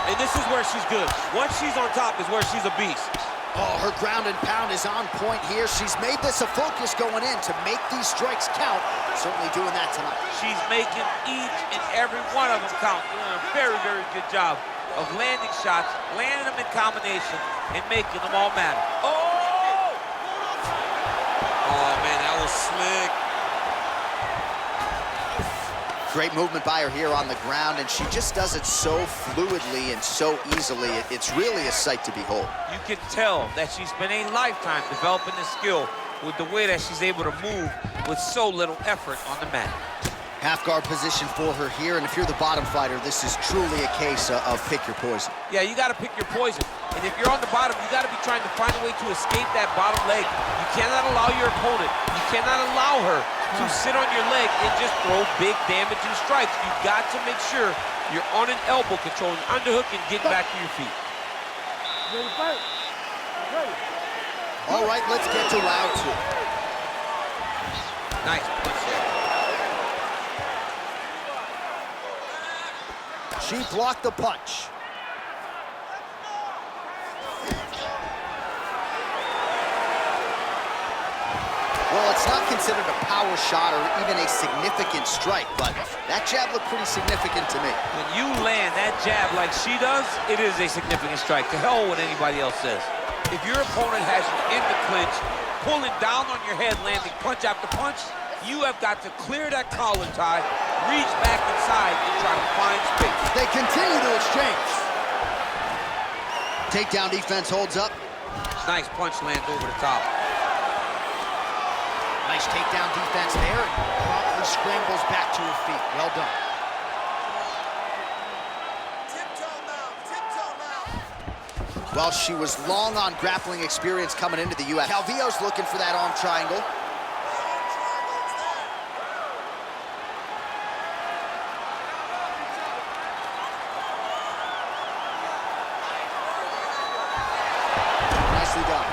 And this is where she's good. Once she's on top is where she's a beast. Oh, her ground and pound is on point here. She's made this a focus going in to make these strikes count. Certainly doing that tonight. She's making each and every one of them count. Doing a very, very good job of landing shots, landing them in combination, and making them all matter. Oh! Oh, man, that was slick. Great movement by her here on the ground, and she just does it so fluidly and so easily. It's really a sight to behold. You can tell that she's spent a lifetime developing this skill with the way that she's able to move with so little effort on the mat. Half guard position for her here, and if you're the bottom fighter, this is truly a case of pick your poison. Yeah, you got to pick your poison. And if you're on the bottom, you got to be trying to find a way to escape that bottom leg. You cannot allow your opponent, you cannot allow her to sit on your leg and just throw big damaging strikes. You got to make sure you're on an elbow, controlling underhook and getting back to your feet. Ready to fight? Ready. All right, let's get to round two. Nice punch there. She blocked the punch. Well, it's not considered a power shot or even a significant strike, but that jab looked pretty significant to me. When you land that jab like she does, it is a significant strike. To hell with what anybody else says. If your opponent has you in the clinch, pulling down on your head, landing punch after punch, you have got to clear that collar tie, reach back inside, and try to find space. They continue to exchange. Takedown defense holds up. Nice punch lands over the top. Nice takedown defense there, and promptly scrambles back to her feet. Well done. Well, she was long on grappling experience coming into the UFC. Calvillo's looking for that arm triangle. Nicely done.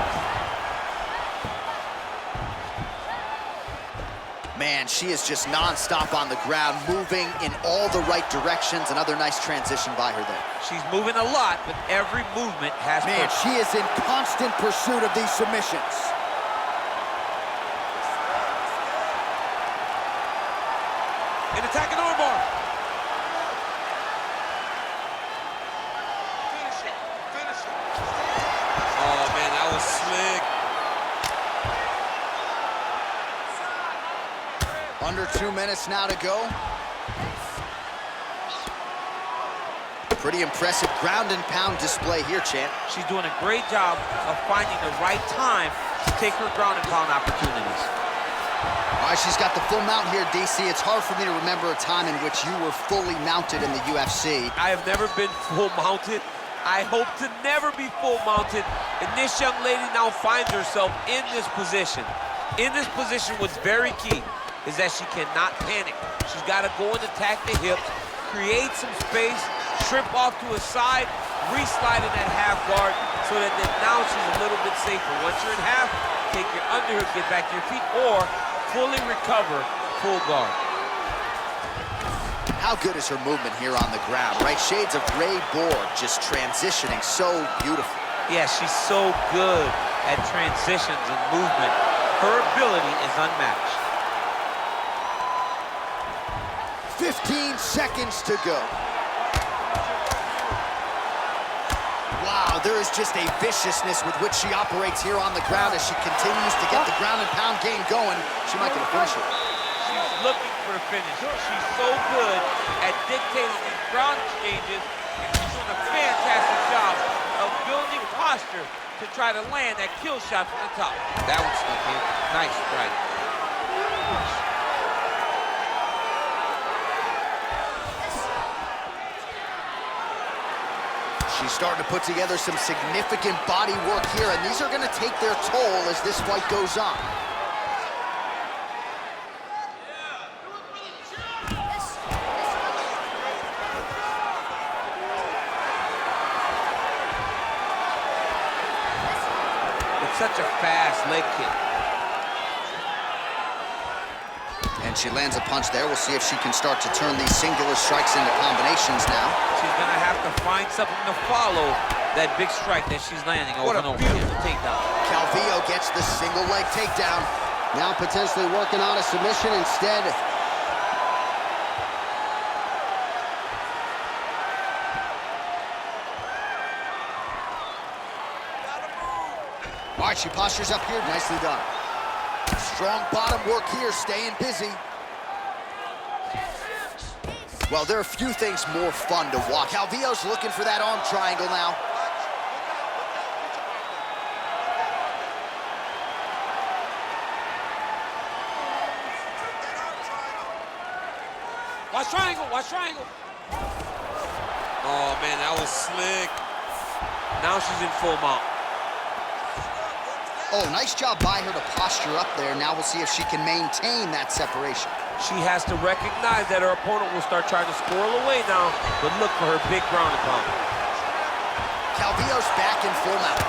Man, she is just non-stop on the ground, moving in all the right directions. Another nice transition by her there. She's moving a lot, but every movement has Man, purpose. she is in constant pursuit of these submissions. An attacking armbar. Oh, man, that was slick. Under 2 minutes now to go. Pretty impressive ground and pound display here, champ. She's doing a great job of finding the right time to take her ground and pound opportunities. All right, she's got the full mount here, DC. It's hard for me to remember a time in which you were fully mounted in the UFC. I have never been full mounted. I hope to never be full mounted. And this young lady now finds herself in this position. In this position, what's very key is that she cannot panic. She's got to go and attack the hips, create some space, trip off to a side, re-slide in that half guard so that then now she's a little bit safer. Once you're in half, take your underhook, get back to your feet, or fully recover, full guard. How good is her movement here on the ground, right? Shades of Ray Borg, just transitioning so beautiful. Yeah, she's so good at transitions and movement. Her ability is unmatched. 15 seconds to go. Wow, there is just a viciousness with which she operates here on the ground as she continues to get the ground and pound game going. She might get a finisher. She's looking for the finish. She's so good at dictating these ground exchanges, and she's doing a fantastic job of building posture to try to land that kill shot from the top. That one snuck in. Nice strike. She's starting to put together some significant body work here, and these are going to take their toll as this fight goes on. It's such a fast leg kick. And she lands a punch there. We'll see if she can start to turn these singular strikes into combinations now. She's gonna have to find something to follow that big strike that she's landing over and over. Beautiful takedown. Calvillo gets the single leg takedown. Now potentially working on a submission instead. All right, she postures up here. Nicely done. Strong bottom work here, staying busy. Well, there are few things more fun to watch. Calvillo's looking for that arm triangle now. Watch triangle, watch triangle. Oh, man, that was slick. Now she's in full mount. Oh, nice job by her to posture up there. Now we'll see if she can maintain that separation. She has to recognize that her opponent will start trying to squirrel away now, but look for her big ground and pound. Calvillo's back in full mount.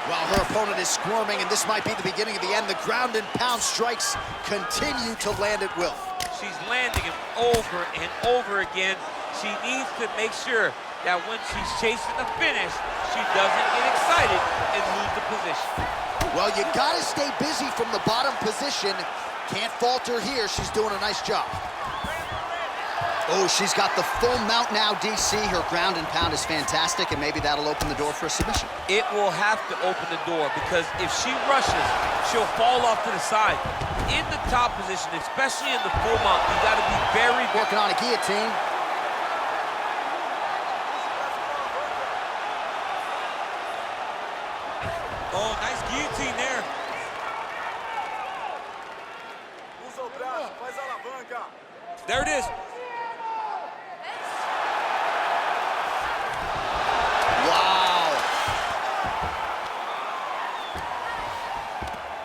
While her opponent is squirming, and this might be the beginning of the end, the ground and pound strikes continue to land at will. She's landing him over and over again. She needs to make sure that when she's chasing the finish, she doesn't get excited and lose the position. Well, you gotta stay busy from the bottom position. Can't falter here. She's doing a nice job. Oh, she's got the full mount now, DC. Her ground and pound is fantastic, and maybe that'll open the door for a submission. It will have to open the door, because if she rushes, she'll fall off to the side. In the top position, especially in the full mount, you gotta be very... Working on a guillotine. Oh, nice guillotine there. There it is. Wow.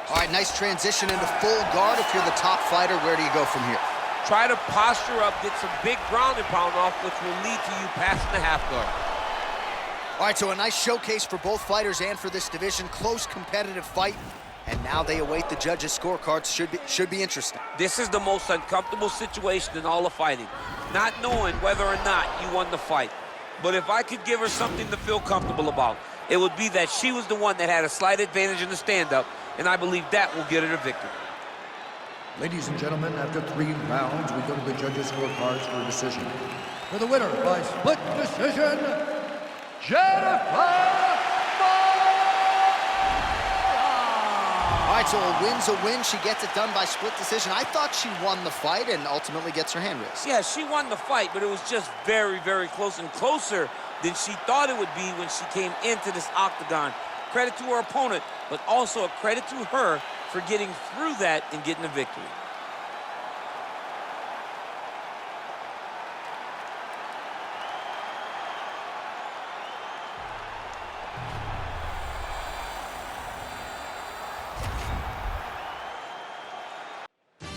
All right, nice transition into full guard. If you're the top fighter, where do you go from here? Try to posture up, get some big ground and pound off, which will lead to you passing the half guard. All right, so a nice showcase for both fighters and for this division. Close, competitive fight, and now they await the judges' scorecards. Should be interesting. This is the most uncomfortable situation in all of fighting, not knowing whether or not you won the fight. But if I could give her something to feel comfortable about, it would be that she was the one that had a slight advantage in the stand-up, and I believe that will get her the victory. Ladies and gentlemen, after 3 rounds, we go to the judges' scorecards for a decision. For the winner by split decision, Jennifer. All right, so a win's a win. She gets it done by split decision. I thought she won the fight and ultimately gets her hand raised. Yeah, she won the fight, but it was just very, very close, and closer than she thought it would be when she came into this octagon. Credit to her opponent, but also a credit to her for getting through that and getting the victory.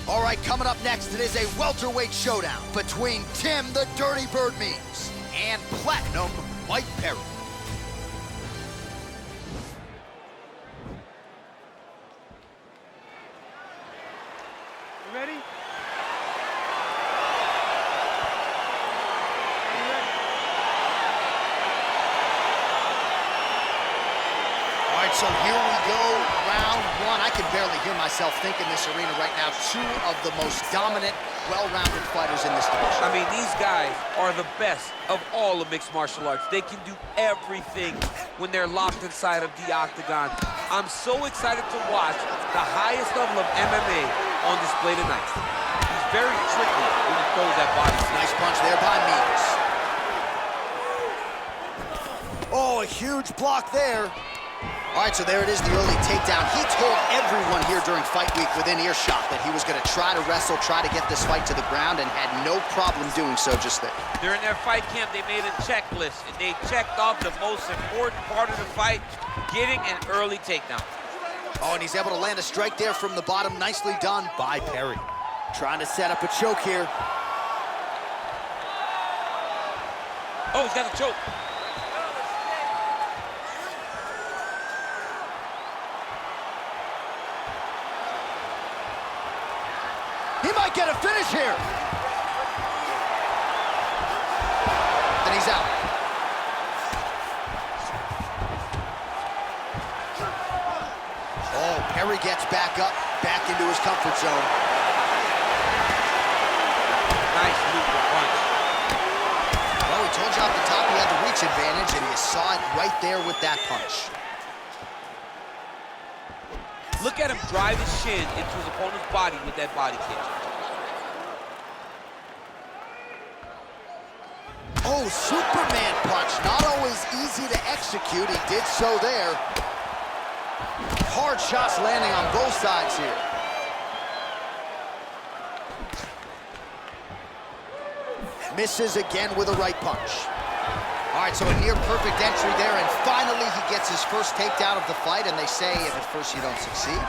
All right, coming up next, it is a welterweight showdown between Tim the Dirty Bird Means and Platinum Mike Perry. You ready? All right, so here we go, round one. I can barely hear myself think in this arena right now. Two of the most dominant, well-rounded fighters in this division. I mean, these guys are the best of all of mixed martial arts. They can do everything when they're locked inside of the octagon. I'm so excited to watch the highest level of MMA on display tonight. He's very tricky when he throws that body. Nice punch there by Means. Oh, a huge block there. All right, so there it is, the early takedown. He told everyone here during fight week within earshot that he was going to try to wrestle, try to get this fight to the ground, and had no problem doing so just there. During their fight camp, they made a checklist, and they checked off the most important part of the fight, getting an early takedown. Oh, and he's able to land a strike there from the bottom. Nicely done by Perry. Trying to set up a choke here. Oh, he's got a choke. He might get a finish here. And he's out. Oh, Perry gets back up, back into his comfort zone. Nice movement punch. Well, we told you off the top he had the reach advantage, and you saw it right there with that punch. Look at him drive his shin into his opponent's body with that body kick. Oh, Superman punch. Not always easy to execute. He did so there. Hard shots landing on both sides here. Misses again with a right punch. All right, so a near-perfect entry there, and finally he gets his first takedown of the fight, and they say if at first you don't succeed,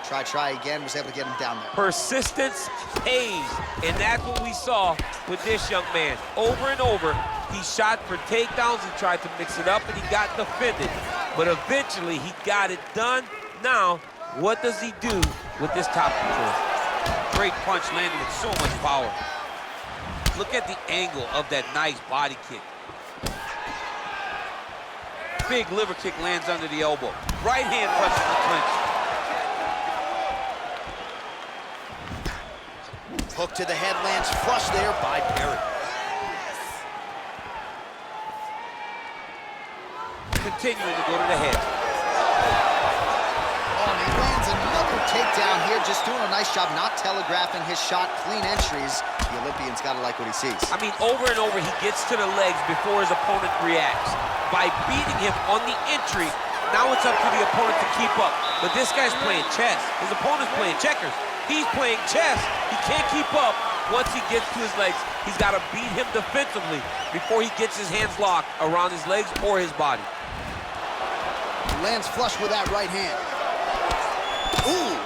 try again, was able to get him down there. Persistence pays, and that's what we saw with this young man. Over and over, he shot for takedowns, he tried to mix it up, and he got defended. But eventually, he got it done. Now, what does he do with this top control? Great punch landed with so much power. Look at the angle of that nice body kick. Big liver kick lands under the elbow. Right hand punches the clinch. Hook to the head lands flush there by Perry. Continuing to go to the head. Oh, and he lands another takedown here, just doing a nice job not telegraphing his shot. Clean entries. The Olympian's got to like what he sees. I mean, over and over, he gets to the legs before his opponent reacts. By beating him on the entry, now it's up to the opponent to keep up. But this guy's playing chess. His opponent's playing checkers. He's playing chess. He can't keep up once he gets to his legs. He's got to beat him defensively before he gets his hands locked around his legs or his body. He lands flush with that right hand. Ooh!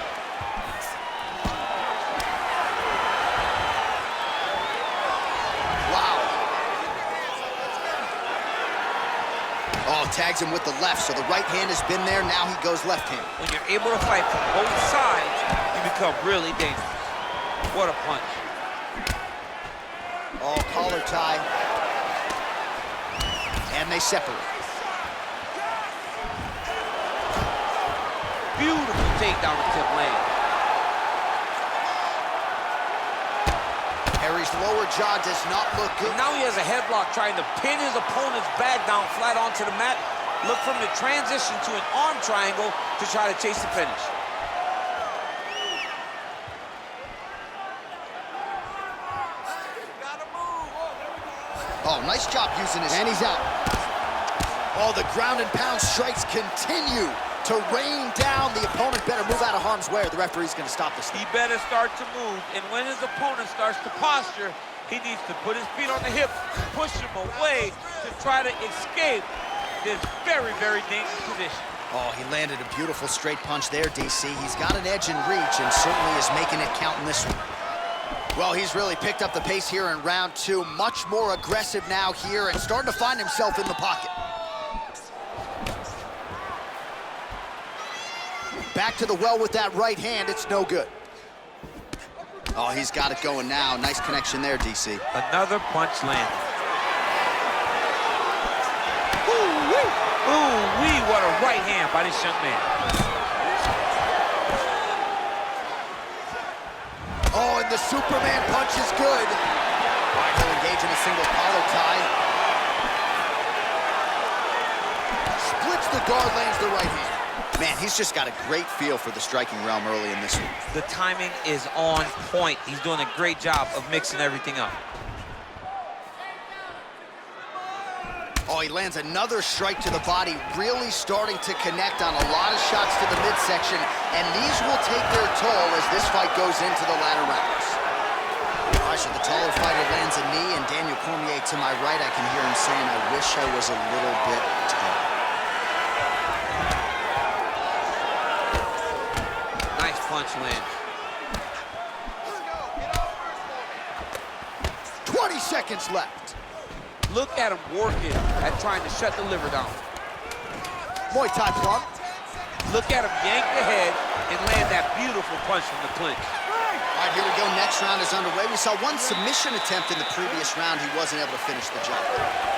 Oh, tags him with the left, so the right hand has been there, now he goes left hand. When you're able to fight from both sides, you become really dangerous. What a punch. Oh, collar tie. And they separate. Beautiful takedown to Tim Lane. Perry's lower jaw does not look good. Now he has a headlock trying to pin his opponent's back down flat onto the mat. Look from the transition to an arm triangle to try to chase the finish. Oh, nice job using his... And he's out. Oh, the ground and pound strikes continue to rain down. The opponent better move out of harm's way or the referee's going to stop this. He better start to move, and when his opponent starts to posture, he needs to put his feet on the hips, push him away to try to escape this very, very dangerous position. Oh, he landed a beautiful straight punch there, DC. He's got an edge in reach and certainly is making it count in this one. Well, he's really picked up the pace here in round 2. Much more aggressive now here and starting to find himself in the pocket. Back to the well with that right hand. It's no good. Oh, he's got it going now. Nice connection there, DC. Another punch landed. Ooh-wee, what a right hand by this young man. Oh, and the Superman punch is good. All right, he'll engage in a single collar tie. Splits the guard, lands the right hand. Man, he's just got a great feel for the striking realm early in this one. The timing is on point. He's doing a great job of mixing everything up. Oh, he lands another strike to the body, really starting to connect on a lot of shots to the midsection, and these will take their toll as this fight goes into the latter rounds. All right, so the taller fighter lands a knee, and Daniel Cormier to my right, I can hear him saying, I wish I was a little bit taller. Nice punch land. 20 seconds left. Look at him working at trying to shut the liver down. Muay Thai plug. Look at him yank the head and land that beautiful punch from the clinch. All right, here we go. Next round is underway. We saw one submission attempt in the previous round. He wasn't able to finish the job.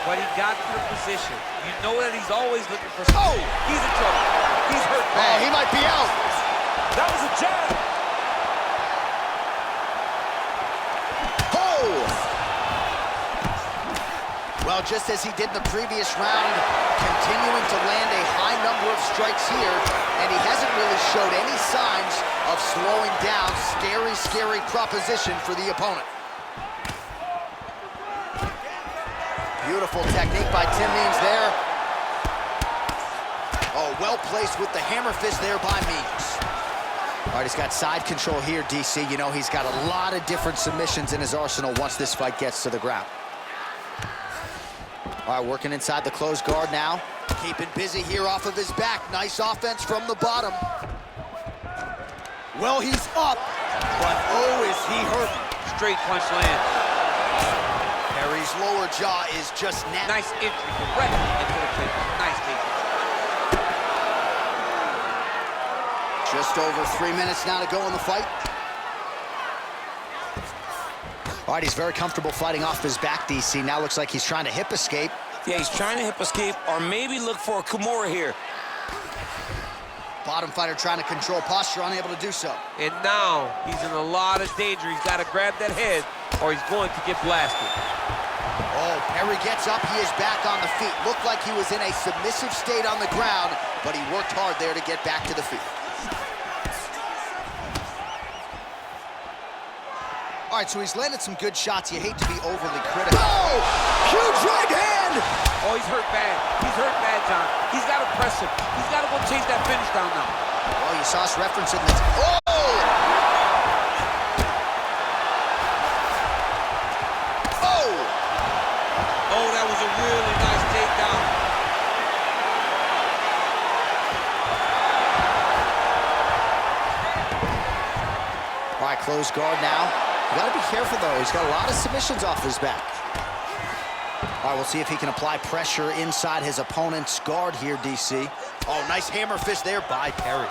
But he got to the position. You know that he's always looking for... Oh! He's in trouble. He's hurt bad. Oh, he might be out. That was a jab. Oh! Well, just as he did in the previous round, continuing to land a high number of strikes here, and he hasn't really showed any signs of slowing down. Scary, scary proposition for the opponent. Beautiful technique by Tim Means there. Oh, well placed with the hammer fist there by Means. All right, he's got side control here, DC. You know, he's got a lot of different submissions in his arsenal once this fight gets to the ground. All right, working inside the closed guard now. Keeping busy here off of his back. Nice offense from the bottom. Well, he's up, but oh, is he hurt. Straight punch land. Perry's lower jaw is just now. Nice entry directly into the clinch. Nice takedown. Just over 3 minutes now to go in the fight. All right, he's very comfortable fighting off his back, DC. Now looks like he's trying to hip escape. Yeah, he's trying to hip escape or maybe look for a Kimura here. Bottom fighter trying to control posture, unable to do so. And now he's in a lot of danger. He's got to grab that head or he's going to get blasted. Oh, Perry gets up. He is back on the feet. Looked like he was in a submissive state on the ground, but he worked hard there to get back to the feet. All right, so he's landed some good shots. You hate to be overly critical. Oh, huge right hand! Oh, he's hurt bad. He's hurt bad, John. He's got to press him. He's got to go chase that finish down now. Oh, you saw us referencing this. Oh! Oh! Oh, that was a really nice takedown. All right, closed guard now. You gotta be careful, though. He's got a lot of submissions off his back. All right, we'll see if he can apply pressure inside his opponent's guard here, DC. Oh, nice hammer fist there by Perry.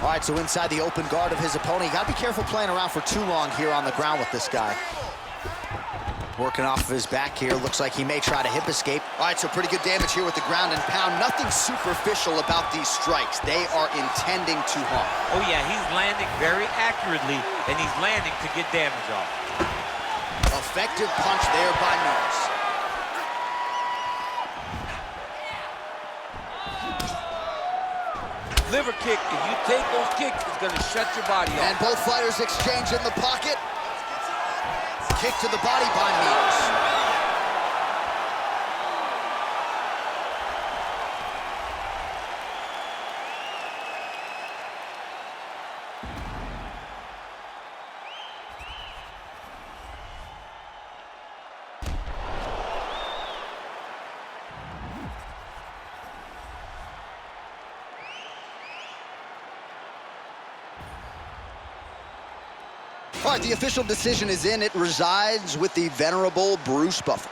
All right, so inside the open guard of his opponent. You gotta be careful playing around for too long here on the ground with this guy. Working off of his back here. Looks like he may try to hip escape. All right, so pretty good damage here with the ground and pound. Nothing superficial about these strikes. They are intending to harm. Oh, yeah, he's landing very accurately, and he's landing to get damage off. Effective punch there by Means. Liver kick, if you take those kicks, it's going to shut your body off. And both fighters exchange in the pocket. Kick to the body by Mears. All right, the official decision is in. It resides with the venerable Bruce Buffer.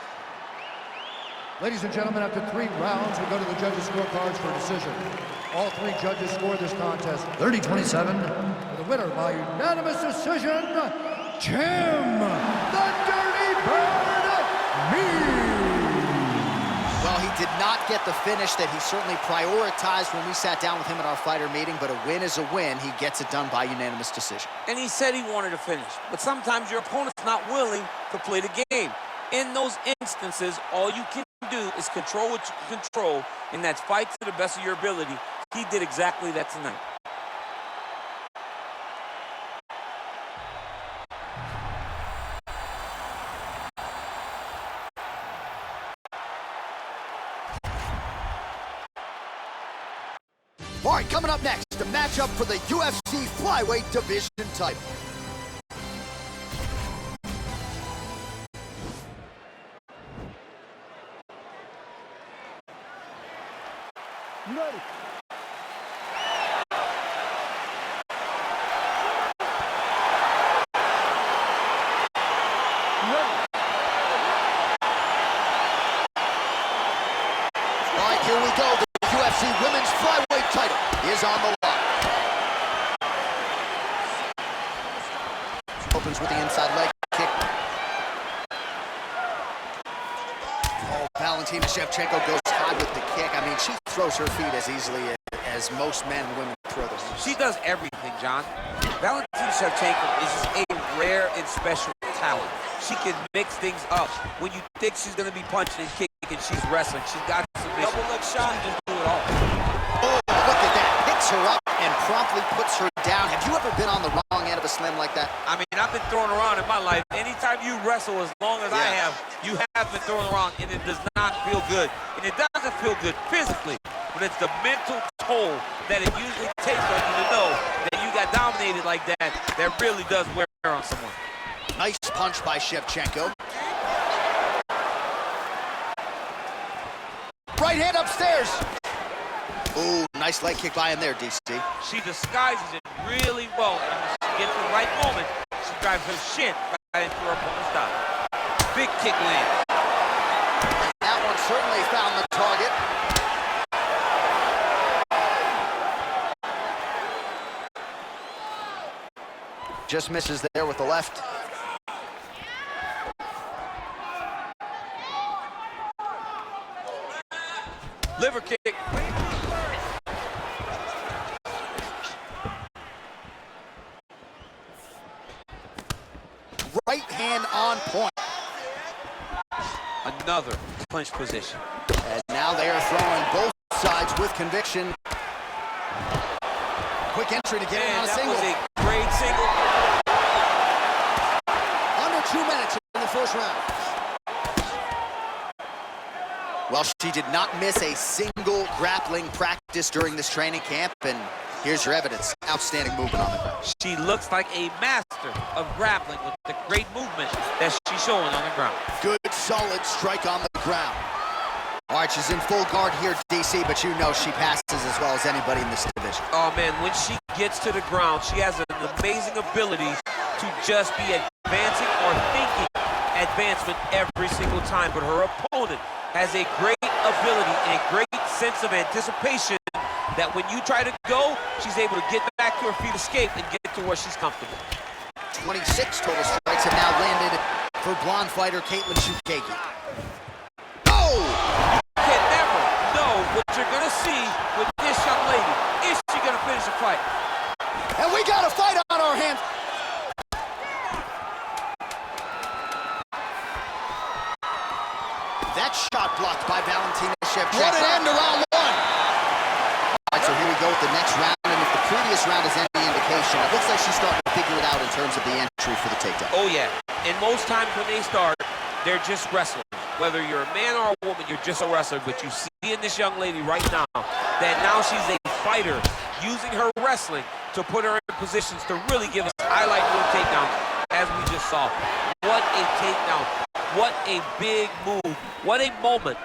Ladies and gentlemen, after 3 rounds, we go to the judges' scorecards for a decision. All 3 judges scored this contest 30-27. For the winner by unanimous decision, Tim, the Dirty Bird, Mears. Well, he did not get the finish that he certainly prioritized when we sat down with him at our fighter meeting, but a win is a win. He gets it done by unanimous decision. And he said he wanted to finish. But sometimes your opponent's not willing to play the game. In those instances, all you can do is control what you can control, and that's fight to the best of your ability. He did exactly that tonight. All right, coming up next, a matchup for the UFC flyweight division title. You ready? You ready? All right, here we go. The UFC women's flyweight title is on the line. Opens with the inside leg kick. Oh, Valentina Shevchenko goes high with the kick. I mean, she throws her feet as easily as most men and women throw those. She does everything, John. Valentina Shevchenko is just a rare and special talent. She can mix things up. When you think she's going to be punching and kicking, she's wrestling. She's got submission. Double leg shot. She just do it all. Oh, look at that. Picks her up and promptly puts her down. Have you ever been on the wrong end of a slam like that? I mean, I've been thrown around in my life. Anytime you wrestle as long as I have, you have been thrown around, and it does not feel good. And it doesn't feel good physically, but it's the mental toll that it usually takes on you to know that you got dominated like that, that really does wear on someone. Nice punch by Shevchenko. Right hand upstairs. Ooh, nice leg kick by him there, DC. She disguises it really well. And when she gets the right moment, she drives her shin right into her opponent's thigh. Big kick land. That one certainly found the target. Just misses there with the left. Liver kick. Right hand on point. Another clinch position. And now they are throwing both sides with conviction. Quick entry to get in on a single. That was a great single. Under 2 minutes in the first round. Well, she did not miss a single grappling practice during this training camp, and here's your evidence. Outstanding movement on the ground. She looks like a master of grappling with the great movement that she's showing on the ground. Good, solid strike on the ground. All right, she's in full guard here, DC, but you know she passes as well as anybody in this division. Oh, man, when she gets to the ground, she has an amazing ability to just be advancing or thinking advancement every single time. But her opponent has a great ability and a great sense of anticipation that when you try to go, she's able to get back to her feet, escape, and get to where she's comfortable. 26 total strikes have now landed for blonde fighter Caitlin Shukagi. Oh! You can never know what you're going to see with this young lady. Is she going to finish the fight? And we got a fight on our hands. That shot blocked by Valentina Shevchenko. What an end to round one. All right, so here we go with the next round, and if the previous round is any indication, it looks like she's starting to figure it out in terms of the entry for the takedown. Oh, yeah. And most times when they start, they're just wrestlers. Whether you're a man or a woman, you're just a wrestler. But you see in this young lady right now that now she's a fighter, using her wrestling to put her in positions to really give us highlight reel takedowns, as we just saw. What a takedown. What a big move. What a moment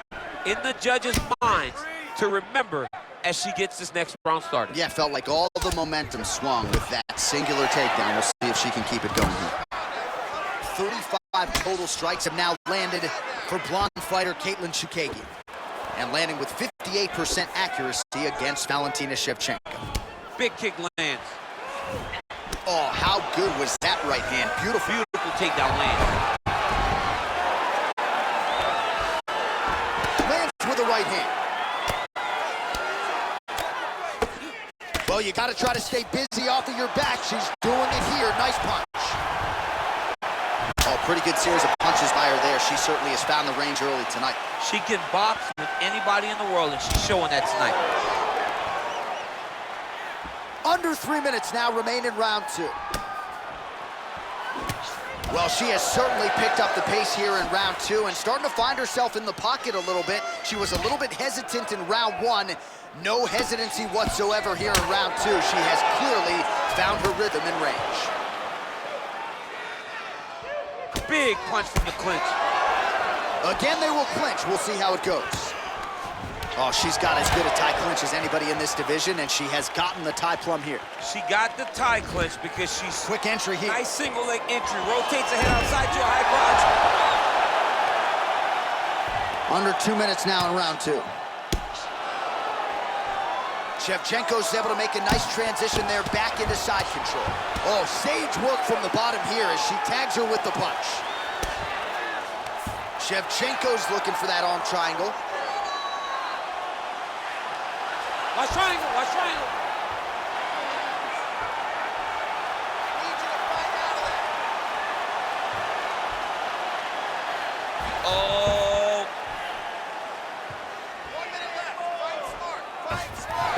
in the judges' minds to remember as she gets this next round started. Yeah, felt like all the momentum swung with that singular takedown. We'll see if she can keep it going here. 35 total strikes have now landed for blonde fighter Katlyn Chookagian, and landing with 58% accuracy against Valentina Shevchenko. Big kick lands. Oh, how good was that right hand? Beautiful. Beautiful takedown land. Lands with a right hand. Well, you got to try to stay busy off of your back. She's doing it here. Nice punch. Oh, pretty good series of punches by her there. She certainly has found the range early tonight. She can box with anybody in the world, and she's showing that tonight. Under 3 minutes now remain in round 2. Well, she has certainly picked up the pace here in round 2 and starting to find herself in the pocket a little bit. She was a little bit hesitant in round 1. No hesitancy whatsoever here in round 2. She has clearly found her rhythm and range. Big punch from the clinch. Again, they will clinch. We'll see how it goes. Oh, she's got as good a tie clinch as anybody in this division, and she has gotten the tie plum here. She got the tie clinch because she's... Quick entry here. Nice single leg entry. Rotates the head outside to a high crotch. Under 2 minutes now in round 2. Shevchenko's able to make a nice transition there back into side control. Oh, sage work from the bottom here as she tags her with the punch. Shevchenko's looking for that arm triangle. Watch triangle, watch triangle. Oh. 1 minute left. Fight smart. Fight smart.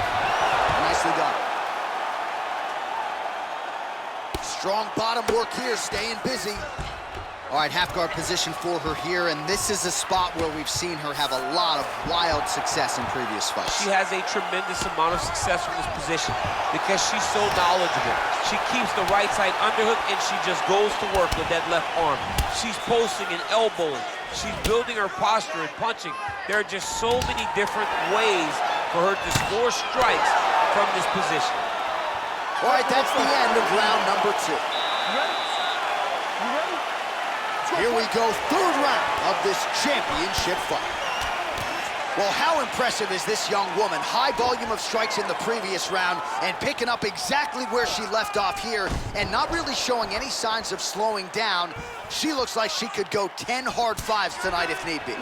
Nicely done. Strong bottom work here, staying busy. All right, half guard position for her here, and this is a spot where we've seen her have a lot of wild success in previous fights. She has a tremendous amount of success from this position because she's so knowledgeable. She keeps the right side underhook, and she just goes to work with that left arm. She's posting and elbowing. She's building her posture and punching. There are just so many different ways for her to score strikes from this position. All right, that's the end of round number 2. You ready? You ready? Here we go, third round of this championship fight. Well, how impressive is this young woman? High volume of strikes in the previous round and picking up exactly where she left off here and not really showing any signs of slowing down. She looks like she could go 10 hard fives tonight if need be.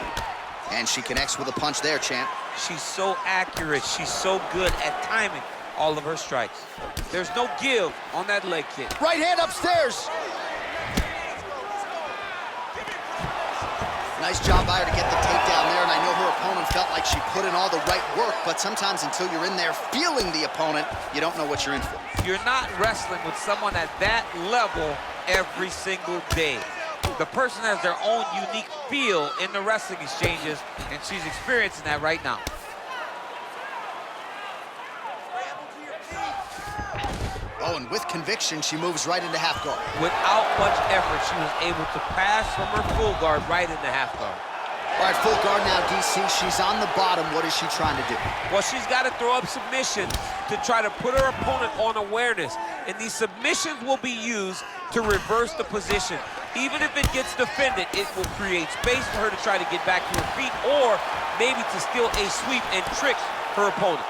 And she connects with a punch there, champ. She's so accurate. She's so good at timing all of her strikes. There's no give on that leg kick. Right hand upstairs. Nice job by her to get the takedown there, and I know her opponent felt like she put in all the right work, but sometimes until you're in there feeling the opponent, you don't know what you're in for. You're not wrestling with someone at that level every single day. The person has their own unique feel in the wrestling exchanges, and she's experiencing that right now. Oh, and with conviction, she moves right into half guard. Without much effort, she was able to pass from her full guard right into half guard. All right, full guard now, DC. She's on the bottom. What is she trying to do? Well, she's got to throw up submissions to try to put her opponent on awareness. And these submissions will be used to reverse the position. Even if it gets defended, it will create space for her to try to get back to her feet or maybe to steal a sweep and trick her opponent.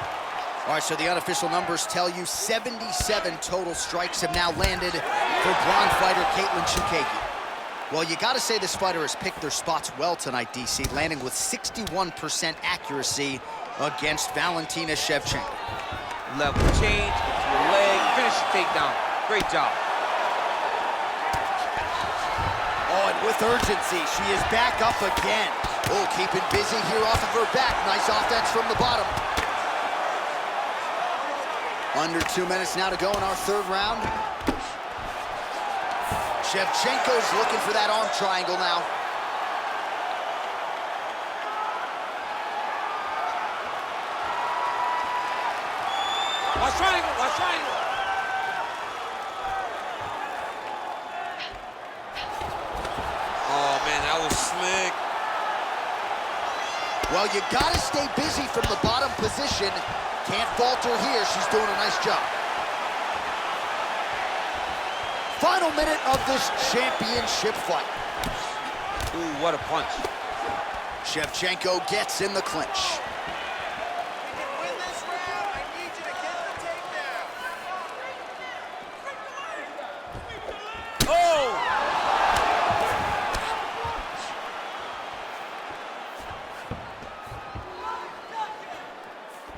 All right, so the unofficial numbers tell you 77 total strikes have now landed for blonde fighter Katlyn Chookagian. Well, you got to say this fighter has picked their spots well tonight, DC, landing with 61% accuracy against Valentina Shevchenko. Level change, leg, finish the takedown. Great job. Oh, and with urgency, she is back up again. Oh, keeping busy here off of her back. Nice offense from the bottom. Under 2 minutes now to go in our third round. Shevchenko's looking for that arm triangle now. Watch triangle, watch triangle. Oh, man, that was slick. Well, you gotta stay busy from the bottom position. Can't falter here. She's doing a nice job. Final minute of this championship fight. Ooh, what a punch. Shevchenko gets in the clinch.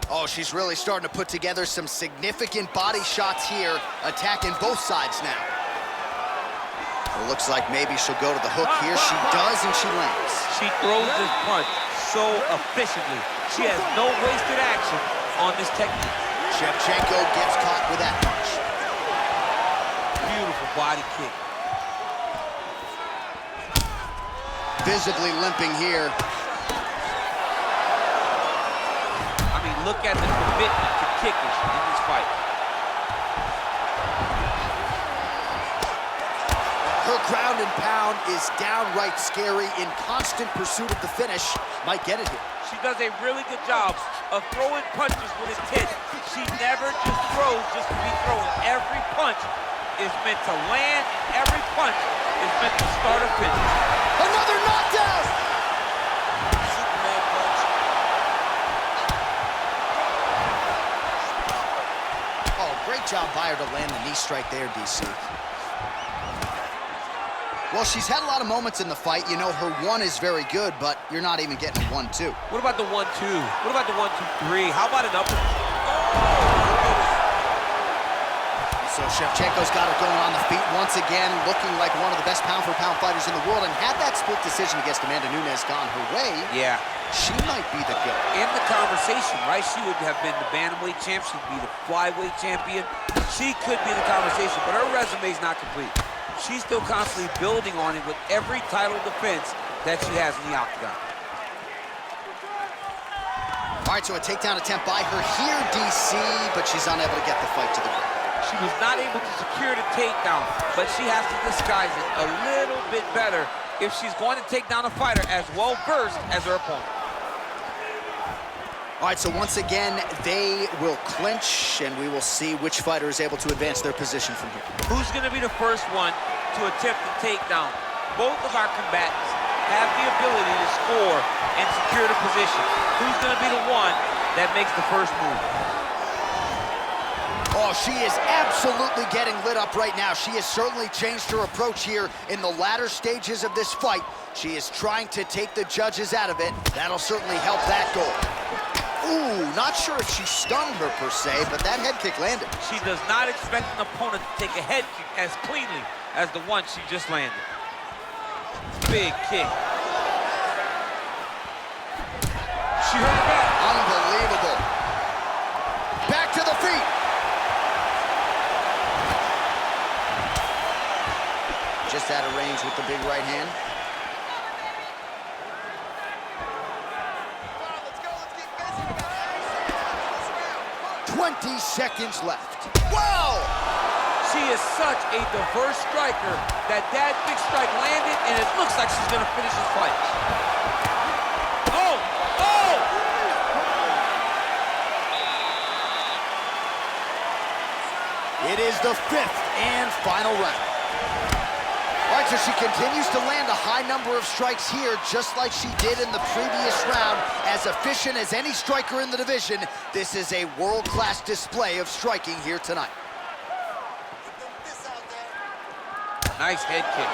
Oh, she's really starting to put together some significant body shots here, attacking both sides now. It looks like maybe she'll go to the hook here. She does, and she lands. She throws this punch so efficiently. She has no wasted action on this technique. Shevchenko gets caught with that punch. Beautiful body kick. Visibly limping here. Look at the commitment to kicking in this fight. Her ground and pound is downright scary, in constant pursuit of the finish. Might get it here. She does a really good job of throwing punches with intent. She never just throws just to be throwing. Every punch is meant to land, and every punch is meant to start a finish. Another knockdown! Great job by her to land the knee strike there, DC. Well, she's had a lot of moments in the fight. You know, her one is very good, but you're not even getting a 1-2. What about the 1-2? What about the 1-2-3? How about an upper? So Shevchenko's got her going on the feet once again, looking like one of the best pound-for-pound fighters in the world. And had that split decision against Amanda Nunes gone her way, yeah, she might be the GOAT. In the conversation, right? She would have been the bantamweight champ. She'd be the flyweight champion. She could be the conversation, but her resume's not complete. She's still constantly building on it with every title defense that she has in the octagon. All right, so a takedown attempt by her here, DC, but she's unable to get the fight to the ground. She was not able to secure the takedown, but she has to disguise it a little bit better if she's going to take down a fighter as well-versed as her opponent. All right, so once again, they will clinch, and we will see which fighter is able to advance their position from here. Who's going to be the first one to attempt the takedown? Both of our combatants have the ability to score and secure the position. Who's going to be the one that makes the first move? Oh, she is absolutely getting lit up right now. She has certainly changed her approach here in the latter stages of this fight. She is trying to take the judges out of it. That'll certainly help that goal. Ooh, not sure if she stunned her per se, but that head kick landed. She does not expect an opponent to take a head kick as cleanly as the one she just landed. Big kick. She hurt her back. Unbelievable. Back to the feet. Just out of range with the big right hand. 20 seconds left. Wow! She is such a diverse striker that big strike landed, and it looks like she's gonna finish this fight. Oh! Oh! It is the 5th and final round. All right, so she continues to land a high number of strikes here, just like she did in the previous round. As efficient as any striker in the division, this is a world-class display of striking here tonight. Nice head kick.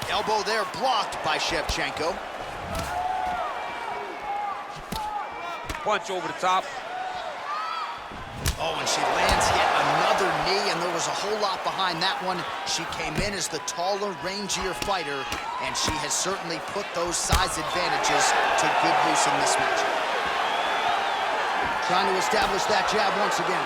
Elbow there blocked by Shevchenko. Punch over the top. Oh, and she lands yet another knee, and there was a whole lot behind that one. She came in as the taller, rangier fighter, and she has certainly put those size advantages to good use in this match. Trying to establish that jab once again.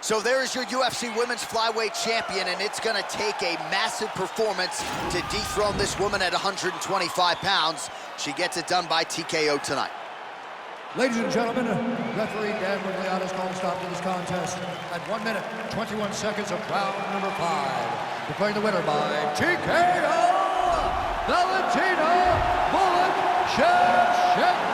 So there is your UFC Women's Flyweight Champion, and it's going to take a massive performance to dethrone this woman at 125 pounds. She gets it done by TKO tonight. Ladies and gentlemen, referee Dan Wigliana's calling stop to this contest at 1 minute, 21 seconds of round number 5. Declaring the winner by TKO, Valentina Shevchenko.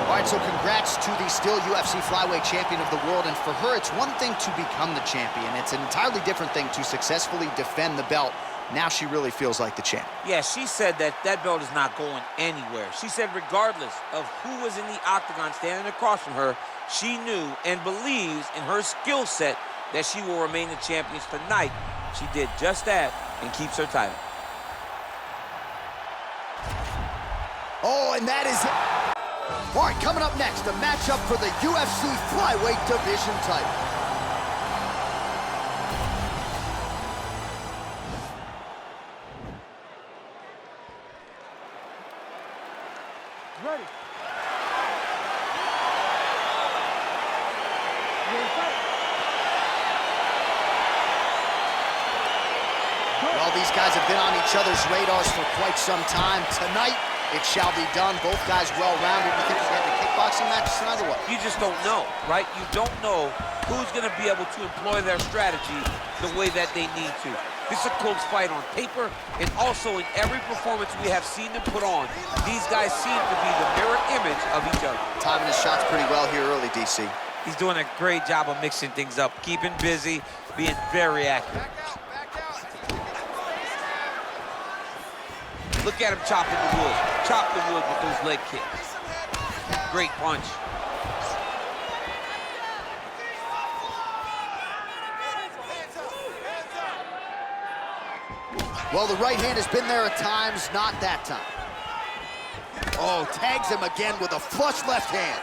All right, so congrats to the still UFC flyweight champion of the world. And for her, it's one thing to become the champion. It's an entirely different thing to successfully defend the belt. Now she really feels like the champ. Yeah, she said that that belt is not going anywhere. She said regardless of who was in the octagon standing across from her, she knew and believes in her skill set that she will remain the champion tonight. She did just that and keeps her title. Oh, and that is it. All right, coming up next, a matchup for the UFC flyweight division title. Ready. Well, these guys have been on each other's radars for quite some time. Tonight, it shall be done. Both guys well-rounded. You think they had the kickboxing matches tonight or what? You just don't know, right? You don't know who's going to be able to employ their strategy the way that they need to. This is a close fight on paper, and also in every performance we have seen them put on, these guys seem to be the mirror image of each other. Timing his shots pretty well here early, DC. He's doing a great job of mixing things up, keeping busy, being very accurate. Look at him chopping the wood. Chop the wood with those leg kicks. Great punch. Well, the right hand has been there at times, not that time. Oh, tags him again with a flush left hand.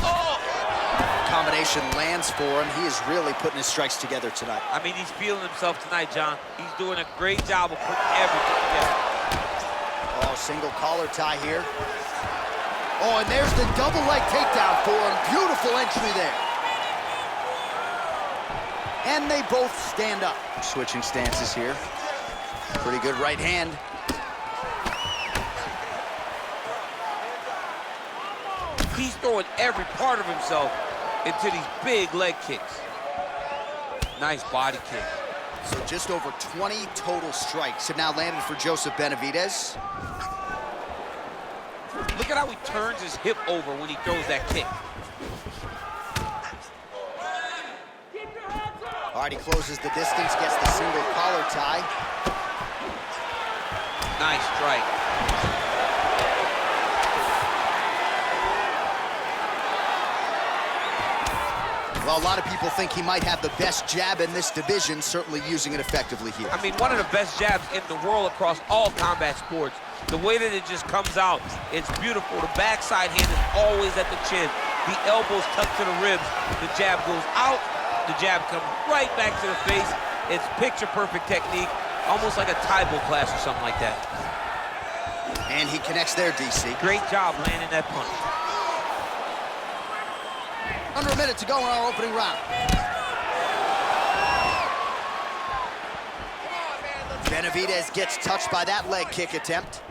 Oh! Combination lands for him. He is really putting his strikes together tonight. I mean, he's feeling himself tonight, John. He's doing a great job of putting everything together. Oh, single collar tie here. Oh, and there's the double leg takedown for him. Beautiful entry there. And they both stand up. Switching stances here. Pretty good right hand. He's throwing every part of himself into these big leg kicks. Nice body kick. So just over 20 total strikes have now landed for Joseph Benavidez. Look at how he turns his hip over when he throws that kick. All right, he closes the distance, gets the single collar tie. Nice strike. Well, a lot of people think he might have the best jab in this division, certainly using it effectively here. I mean, one of the best jabs in the world across all combat sports. The way that it just comes out, it's beautiful. The backside hand is always at the chin. The elbows tucked to the ribs. The jab goes out. The jab comes right back to the face. It's picture-perfect technique, almost like a Taibo class or something like that. And he connects there, DC. Great job landing that punch. Under a minute to go in our opening round. Benavidez gets touched by that leg kick attempt.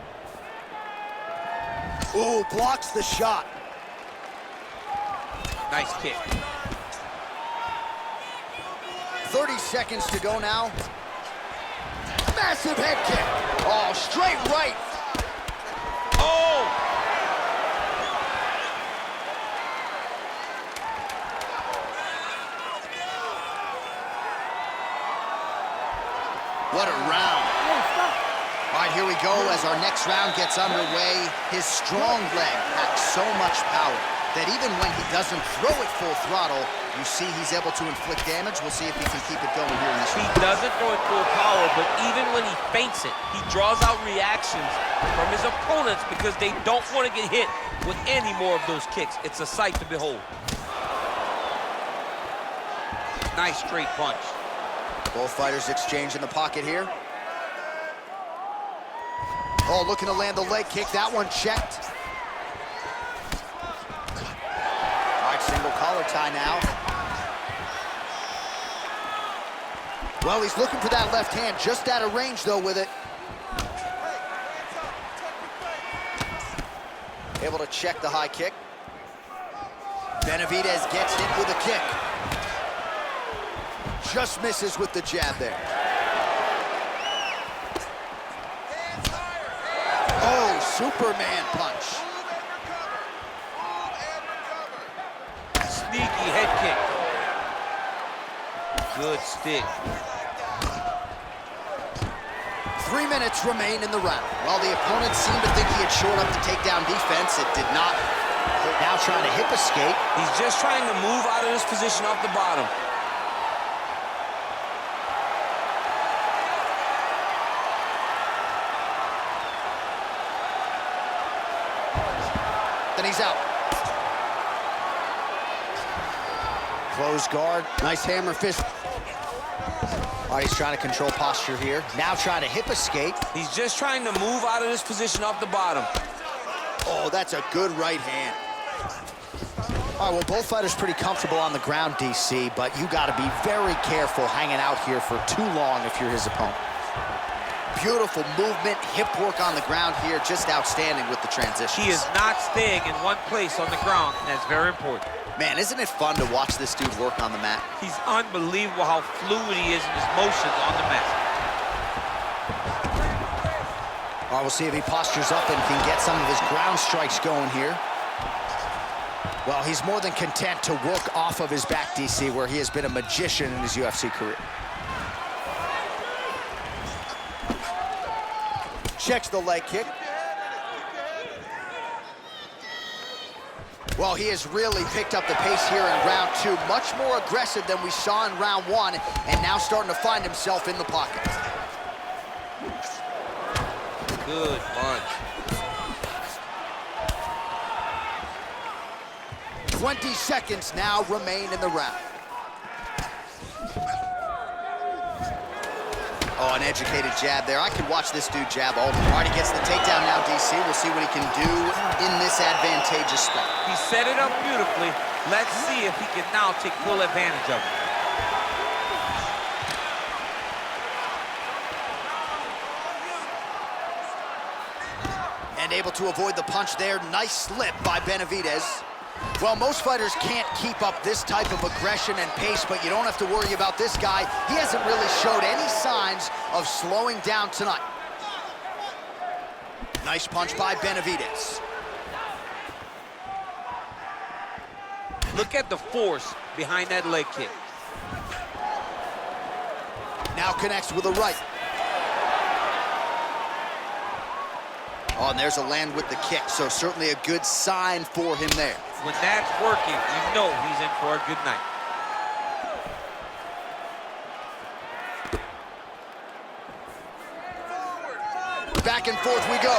Ooh, blocks the shot. Nice kick. 30 seconds to go now. Massive head kick. Oh, straight right. Oh! What a round. All right, here we go as our next round gets underway. His strong leg packs so much power that even when he doesn't throw it full throttle, you see he's able to inflict damage. We'll see if he can keep it going here in this He round. doesn't throw it full power, but even when he feints it, he draws out reactions from his opponents because they don't want to get hit with any more of those kicks. It's a sight to behold. Nice straight punch. Both fighters exchange in the pocket here. Oh, looking to land the leg kick. That one checked. All right, single collar tie now. Well, he's looking for that left hand, just out of range, though, with it. Able to check the high kick. Benavidez gets hit with a kick. Just misses with the jab there. Oh, Superman punch. Sneaky head kick. Good stick. 3 minutes remain in the round. While the opponent seemed to think he had shored up the takedown defense, it did not. Now trying to hip escape. He's just trying to move out of this position off the bottom. Then he's out. Closed guard. Nice hammer fist. All right, he's trying to control posture here. Now trying to hip escape. He's just trying to move out of this position off the bottom. Oh, that's a good right hand. All right, well, both fighters pretty comfortable on the ground, DC, but you got to be very careful hanging out here for too long if you're his opponent. Beautiful movement, hip work on the ground here, just outstanding with the transition. He is not staying in one place on the ground, and that's very important. Man, isn't it fun to watch this dude work on the mat? He's unbelievable how fluid he is in his motions on the mat. All right, we'll see if he postures up and can get some of his ground strikes going here. Well, he's more than content to work off of his back, DC, where he has been a magician in his UFC career. Checks the leg kick. Well, he has really picked up the pace here in round 2. Much more aggressive than we saw in round 1, and now starting to find himself in the pocket. Good punch. 20 seconds now remain in the round. Oh, an educated jab there. I could watch this dude jab all day. All right, he gets the takedown now, DC. We'll see what he can do in this advantageous spot. He set it up beautifully. Let's see if he can now take full advantage of it. And able to avoid the punch there. Nice slip by Benavidez. Well, most fighters can't keep up this type of aggression and pace, but you don't have to worry about this guy. He hasn't really showed any signs of slowing down tonight. Nice punch by Benavidez. Look at the force behind that leg kick. Now connects with a right. Oh, and there's a land with the kick, so certainly a good sign for him there. When that's working, you know he's in for a good night. Back and forth we go.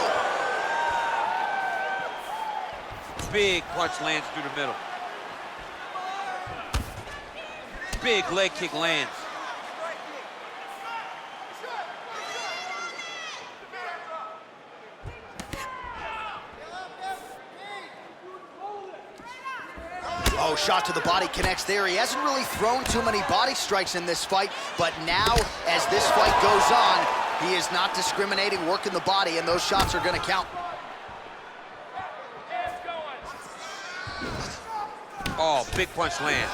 Big punch lands through the middle. Big leg kick lands. Oh, shot to the body connects there. He hasn't really thrown too many body strikes in this fight, but now, as this fight goes on, he is not discriminating, working the body, and those shots are going to count. Oh, big punch lands.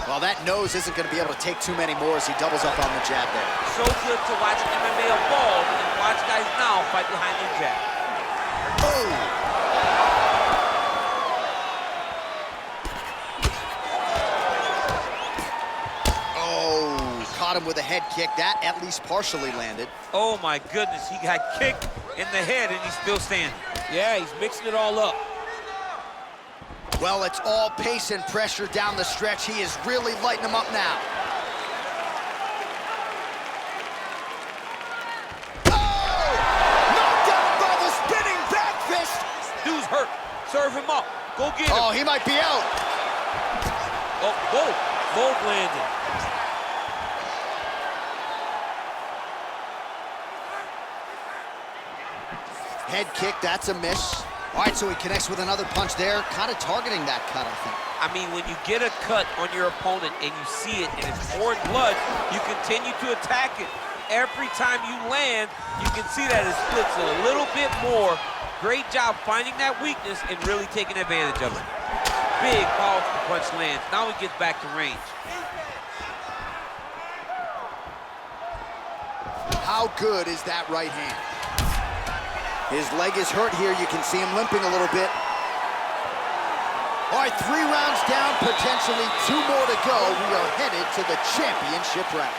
Well, that nose isn't going to be able to take too many more as he doubles up on the jab there. So good to watch MMA evolve and watch guys now fight behind the jab. Oh! Caught him with a head kick. That at least partially landed. Oh my goodness, he got kicked in the head and he's still standing. Yeah, he's mixing it all up. Well, it's all pace and pressure down the stretch. He is really lighting him up now. Oh! Knocked out by the spinning back fist. Dude's hurt. Serve him up. Go get him. Oh, he might be out. Oh, both landed. Head kick, that's a miss. All right, so he connects with another punch there, kind of targeting that cut, I think. I mean, when you get a cut on your opponent and you see it and it's pouring blood, you continue to attack it. Every time you land, you can see that it splits a little bit more. Great job finding that weakness and really taking advantage of it. Big, powerful punch lands. Now he gets back to range. How good is that right hand? His leg is hurt here. You can see him limping a little bit. All right, 3 rounds down, potentially 2 more to go. We are headed to the championship rounds.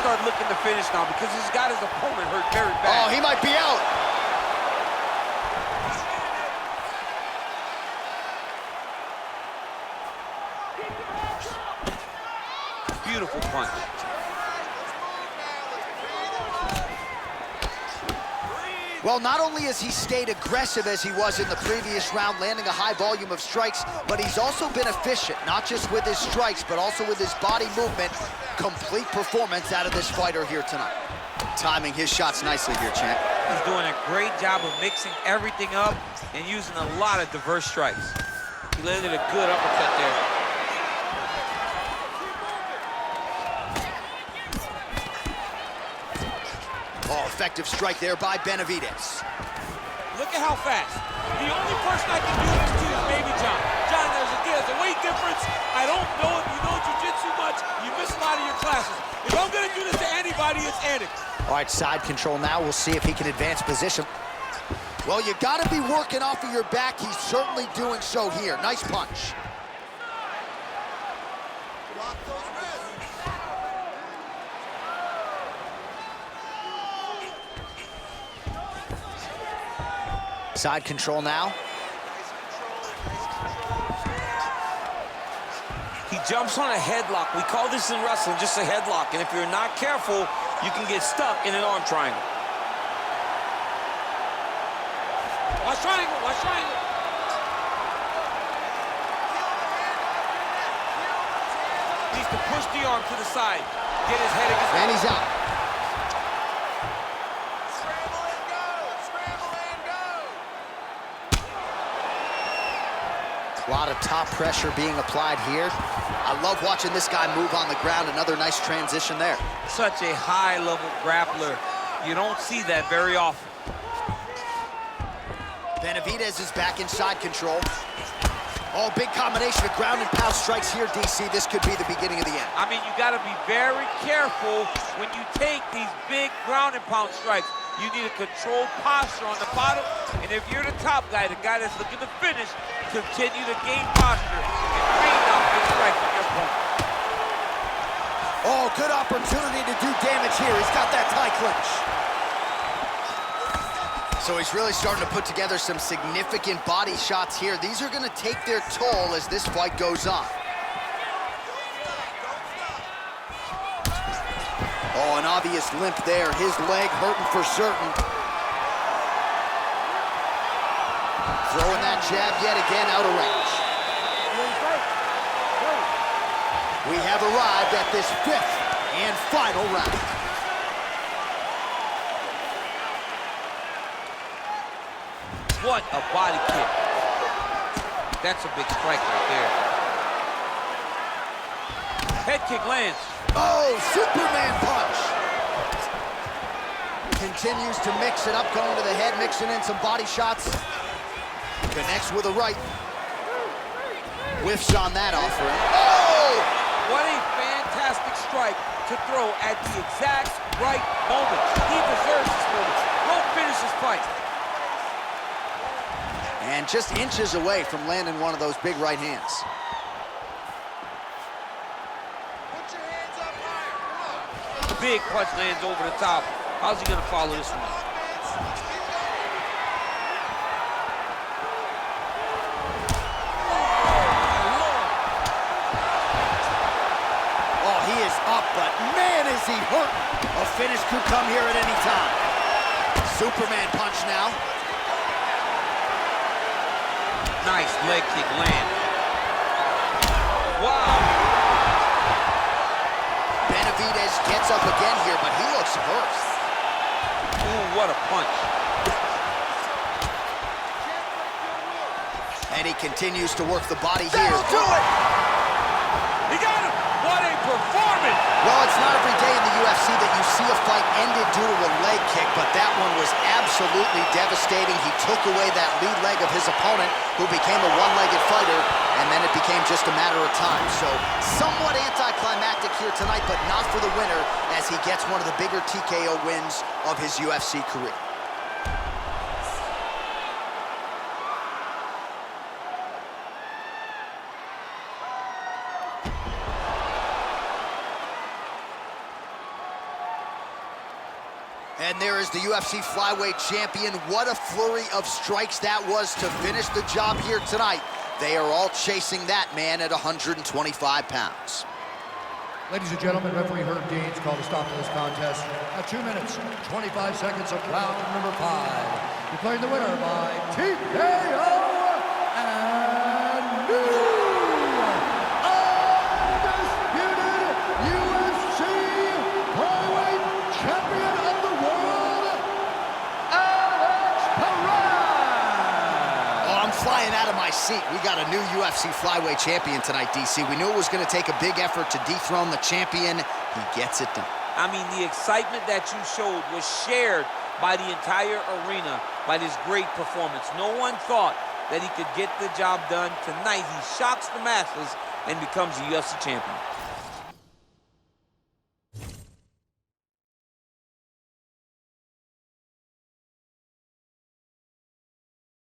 Start looking to finish now because he's got his opponent hurt very bad. Oh, he might be out. Beautiful punch. Well, not only has he stayed aggressive as he was in the previous round, landing a high volume of strikes, but he's also been efficient, not just with his strikes, but also with his body movement. Complete performance out of this fighter here tonight. Timing his shots nicely here, champ. He's doing a great job of mixing everything up and using a lot of diverse strikes. He landed a good uppercut there. Oh, effective strike there by Benavidez. Look at how fast. The only person I can do this to is maybe John. John, there's a weight difference. I don't know if you know jiu-jitsu much. You miss a lot of your classes. If I'm going to do this to anybody, it's Andy. All right, side control now. We'll see if he can advance position. Well, you got to be working off of your back. He's certainly doing so here. Nice punch. Side control now. He jumps on a headlock. We call this in wrestling just a headlock. And if you're not careful, you can get stuck in an arm triangle. Watch triangle, watch triangle. Needs to push the arm to the side. Get his head against. And he's out. A lot of top pressure being applied here. I love watching this guy move on the ground. Another nice transition there. Such a high-level grappler. You don't see that very often. Benavidez is back in side control. Oh, big combination of ground and pound strikes here, DC. This could be the beginning of the end. I mean, you got to be very careful when you take these big ground and pound strikes. You need a controlled posture on the bottom, and if you're the top guy, the guy that's looking to finish, continue to gain posture and rain out big strikes on your opponent. Oh, good opportunity to do damage here. He's got that tie clinch. So he's really starting to put together some significant body shots here. These are going to take their toll as this fight goes on. Oh, an obvious limp there. His leg hurting for certain. Throwing that jab yet again out of range. We have arrived at this 5th and final round. What a body kick. That's a big strike right there. Head kick lands. Oh, Superman punch. Continues to mix it up, going to the head, mixing in some body shots. Connects with a right. Whiffs on that offering. Oh! What a fantastic strike to throw at the exact right moment. He deserves this moment. Go finish this fight. And just inches away from landing one of those big right hands. Big punch lands over the top. How's he gonna follow this one up? Oh, he is up, but man, is he hurt. A finish could come here at any time. Superman punch now. Nice leg kick land. Wow. Benavidez gets up again here, but he looks hurt. Ooh, what a punch. And he continues to work the body here. That'll do it! He got him! What a performance! Well, it's not every day in the UFC that you see a fight ended due to a leg kick, but that one was absolutely devastating. He took away that lead leg of his opponent, who became a one-legged fighter, and then it became just a matter of time. So, somewhat anticlimactic here tonight, but not for the winner, as he gets one of the bigger TKO wins of his UFC career. And there is the UFC flyweight champion. What a flurry of strikes that was to finish the job here tonight. They are all chasing that man at 125 pounds. Ladies and gentlemen, referee Herb Dean's called a stop to this contest at 2 minutes, 25 seconds of round number 5. Declaring the winner by TKO and new undisputed UFC flyweight champion of the world, Perez! Oh, I'm flying out of my seat. We got a new UFC flyweight champion tonight, DC. We knew it was going to take a big effort to dethrone the champion. He gets it done. I mean, the excitement that you showed was shared by the entire arena by this great performance. No one thought that he could get the job done. Tonight, he shocks the masses and becomes the UFC champion.